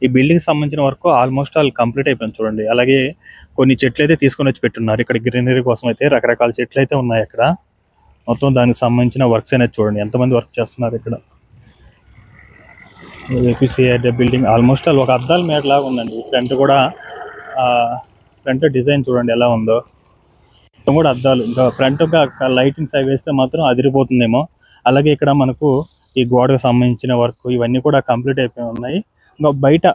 ఈ బిల్డింగ్ సంబంధించిన వరకు ఆల్మోస్ట్ ఆల్ కంప్లీట్ అయిపోయింది చూడండి. అలాగే కొన్ని చెట్లు అయితే తీసుకొని వచ్చి పెట్టున్నారు. ఇక్కడ గ్రీనరీ కోసం అయితే రకరకాల చెట్లు అయితే ఉన్నాయి అక్కడ. మొత్తం దానికి సంబంధించిన వర్క్స్ అనేది చూడండి ఎంతమంది వర్క్ చేస్తున్నారు ఇక్కడ. ఏపీసీఆర్డీ బిల్డింగ్ ఆల్మోస్ట్ ఆల్ ఒక అద్దాల మేడ లాగా ఉందండి. ఫ్రంట్ కూడా ఫ్రంట్ డిజైన్ చూడండి ఎలా ఉందో. మొత్తం కూడా అద్దాలు, ఇంకా ఫ్రంట్ లైటింగ్స్ అవి వేస్తే మాత్రం అదిరిపోతుందేమో. అలాగే ఇక్కడ మనకు ఈ గోడకు సంబంధించిన వర్క్ ఇవన్నీ కూడా కంప్లీట్ అయిపోయి ఉన్నాయి. ఇంకా బయట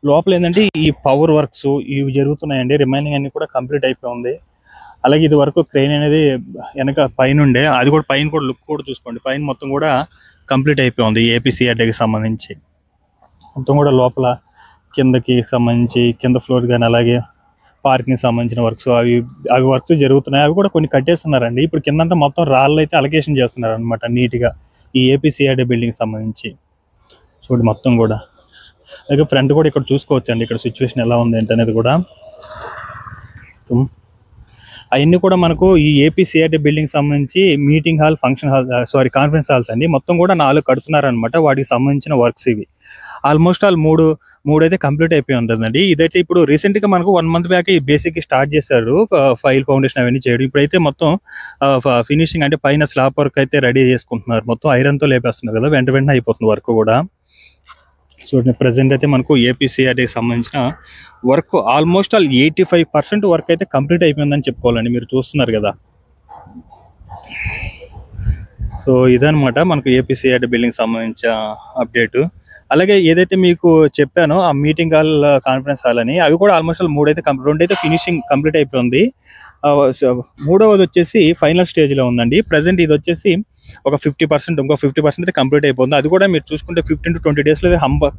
లోపల ఏంటంటే ఈ పవర్ వర్క్స్ ఇవి జరుగుతున్నాయండి. రిమైనింగ్ అన్ని కూడా కంప్లీట్ అయిపోయింది. అలాగే ఇది వరకు క్రెయిన్ అనేది వెనక పైన ఉండే, అది కూడా పైన కూడా లుక్ కూడా చూసుకోండి. పైన మొత్తం కూడా కంప్లీట్ అయిపోయింది ఏపీసీఆర్డీకి సంబంధించి. మొత్తం కూడా లోపల కిందకి సంబంధించి కింద ఫ్లోర్ కానీ అలాగే పార్కింగ్ సంబంధించిన వర్క్స్ అవి వర్క్స్ జరుగుతున్నాయి. అవి కూడా కొన్ని కట్టేస్తున్నారండి. ఇప్పుడు కిందంతా మొత్తం రాళ్ళు అయితే అలొకేషన్ చేస్తున్నారు అనమాట నీట్గా ఈ ఏపీసీఆర్డీ బిల్డింగ్ సంబంధించి. చూడండి మొత్తం కూడా. అలాగే ఫ్రంట్ కూడా ఇక్కడ చూసుకోవచ్చు అండి, ఇక్కడ సిచ్యువేషన్ ఎలా ఉంది ఏంటనేది కూడా. అవన్నీ కూడా మనకు ఈ ఏపీసీఆర్డీ బిల్డింగ్ సంబంధించి meeting hall, function hall, conference halls అండి. మొత్తం కూడా 4 కడుతున్నారనమాట. వాటికి సంబంధించిన వర్క్స్ ఇవి. ఆల్మోస్ట్ ఆల్ మూడు అయితే కంప్లీట్ అయిపోయి ఉంటుందండి. ఇదైతే ఇప్పుడు రీసెంట్గా మనకు 1 month బ్యాక్ ఈ బేసిక్ స్టార్ట్ చేశారు, ఫైల్ ఫౌండేషన్ అవన్నీ చేయడం. ఇప్పుడైతే మొత్తం ఫినిషింగ్ అంటే పైన స్లాబ్ వర్క్ అయితే రెడీ చేసుకుంటున్నారు. మొత్తం ఐరన్తో లేపేస్తున్నారు కదా, వెంటనే అయిపోతుంది వర్క్ కూడా. చూడండి ప్రజెంట్ అయితే మనకు ఏపీసీఆర్డీకి సంబంధించిన వర్క్ ఆల్మోస్ట్ ఆల్ 85% వర్క్ అయితే కంప్లీట్ అయిపోయిందని చెప్పుకోవాలండి. మీరు చూస్తున్నారు కదా. సో ఇదనమాట మనకు ఏపీసీఆర్డీ బిల్డింగ్ సంబంధించిన అప్డేట్. అలాగే ఏదైతే మీకు చెప్పానో ఆ మీటింగ్ హాల్, కాన్ఫరెన్స్ హాల్ అని, అవి కూడా ఆల్మోస్ట్ ఆల్ 2 అయితే ఫినిషింగ్ కంప్లీట్ అయిపోయింది. 3వది వచ్చేసి ఫైనల్ స్టేజ్లో ఉందండి. ప్రజెంట్ ఇది వచ్చేసి ఒక 50%, ఇంకో 50% అయితే కంప్లీట్ అయిపోతుంది. అది కూడా మీరు చూసుకుంటే 15 to 20 daysలో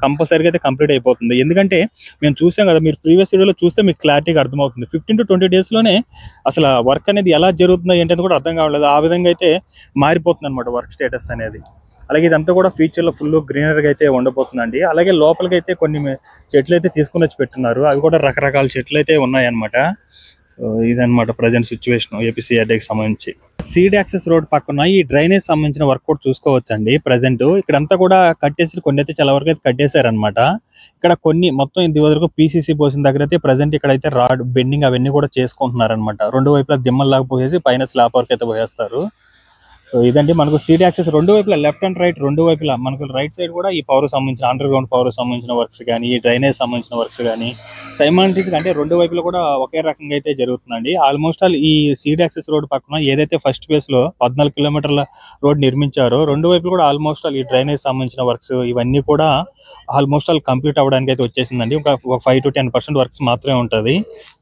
కంపల్సరీగా అయితే కంప్లీట్ అయిపోతుంది. ఎందుకంటే మేము చూసాం కదా, మీరు ప్రీవియస్ వీడియోలో చూస్తే మీకు క్లారిటీగా అర్థమవుతుంది. 15 to 20 daysలోనే అసలు వర్క్ అనేది ఎలా జరుగుతుందో ఏంటనేది కూడా అర్థం కావట్లేదు. ఆ విధంగా అయితే మారిపోతుంది అనమాట వర్క్ స్టేటస్ అనేది. అలాగే ఇదంతా కూడా ఫ్యూచర్లో ఫుల్ గ్రీనరీగా అయితే ఉండబోతుందండి. అలాగే లోపలికి అయితే కొన్ని చెట్లు అయితే తీసుకుని వచ్చి పెట్టున్నారు. అవి కూడా రకరకాల చెట్లు అయితే ఉన్నాయన్నమాట. సో ఇదన్నమాట ప్రజెంట్ సిచ్యువేషన్ ఏపీసీఆర్డీకి సంబంధించి. సీడ్ యాక్సెస్ రోడ్ పక్కన ఈ డ్రైనేజ్ సంబంధించిన వర్క్ కూడా చూసుకోవచ్చండి. ప్రజెంట్ ఇక్కడంతా కూడా కట్టేసి, కొన్ని అయితే చాలా వరకు అయితే కట్టేశారనమాట. ఇక్కడ కొన్ని మొత్తం ఇది వరకు పీసీసీ పోసిన దగ్గర అయితే ప్రజెంట్ ఇక్కడైతే రాడ్ బెండింగ్ అవన్నీ కూడా చేసుకుంటున్నారు అనమాట. 2 వైపులా దిమ్మల్లాగా పోసేసి పైన స్లాబ్ వర్క్ అయితే పోసేస్తారు. సో ఇదండి మనకు సీడ్ యాక్సెస్ 2 వైపులా, లెఫ్ట్ అండ్ రైట్ 2 వైపులా. మనకు రైట్ సైడ్ కూడా ఈ పవర్ సంబంధించిన అండర్ గ్రౌండ్ పవర్ సంబంధించిన వర్క్స్ కానీ, ఈ డ్రైనేజ్ సంబంధించిన వర్క్స్ కానీ సైమల్టేనియస్గా అంటే 2 వైపులా కూడా ఒకే రకంగా అయితే జరుగుతుందండి. ఆల్మోస్ట్ ఆల్ ఈ సీడ్ యాక్సెస్ రోడ్ పక్కన ఏదైతే ఫస్ట్ ఫేజ్ లో 14 కిలోమీటర్ల రోడ్ నిర్మించారో 2 వైపులు కూడా ఆల్మోస్ట్ ఆల్ ఈ డ్రైనేజ్ సంబంధించిన వర్క్స్ ఇవన్నీ కూడా ఆల్మోస్ట్ ఆల్ కంప్లీట్ అవ్వడానికి అయితే వచ్చేసిందండి. ఒక 5 to 10% వర్క్స్ మాత్రమే ఉంటుంది.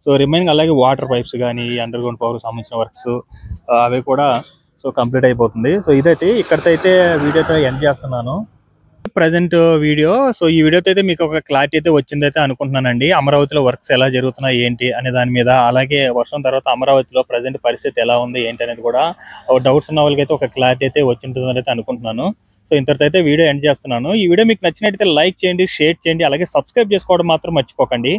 సో రిమైనింగ్ అలాగే వాటర్ పైప్స్ కానీ, అండర్ గ్రౌండ్ పవర్ సంబంధించిన వర్క్స్ అవి కూడా సో కంప్లీట్ అయిపోతుంది. సో ఇదైతే ఇక్కడితో అయితే వీడియోతో ఎండ్ చేస్తున్నాను ప్రజెంట్ వీడియో. సో ఈ వీడియోతో అయితే మీకు ఒక క్లారిటీ అయితే వచ్చిందైతే అనుకుంటున్నానండి. అమరావతిలో వర్క్స్ ఎలా జరుగుతున్నాయి ఏంటి అనే దాని మీద, అలాగే వర్షం తర్వాత అమరావతిలో ప్రజెంట్ పరిస్థితి ఎలా ఉంది ఏంటి అనేది కూడా డౌట్స్ ఉన్న వాళ్ళకి అయితే ఒక క్లారిటీ అయితే వచ్చింటుందని అయితే అనుకుంటున్నాను. సో ఇంతటితో అయితే వీడియో ఎండ్ చేస్తున్నాను. ఈ వీడియో మీకు నచ్చినట్టయితే లైక్ చేయండి, షేర్ చేయండి, అలాగే సబ్స్క్రైబ్ చేసుకోవడం మాత్రం మర్చిపోకండి.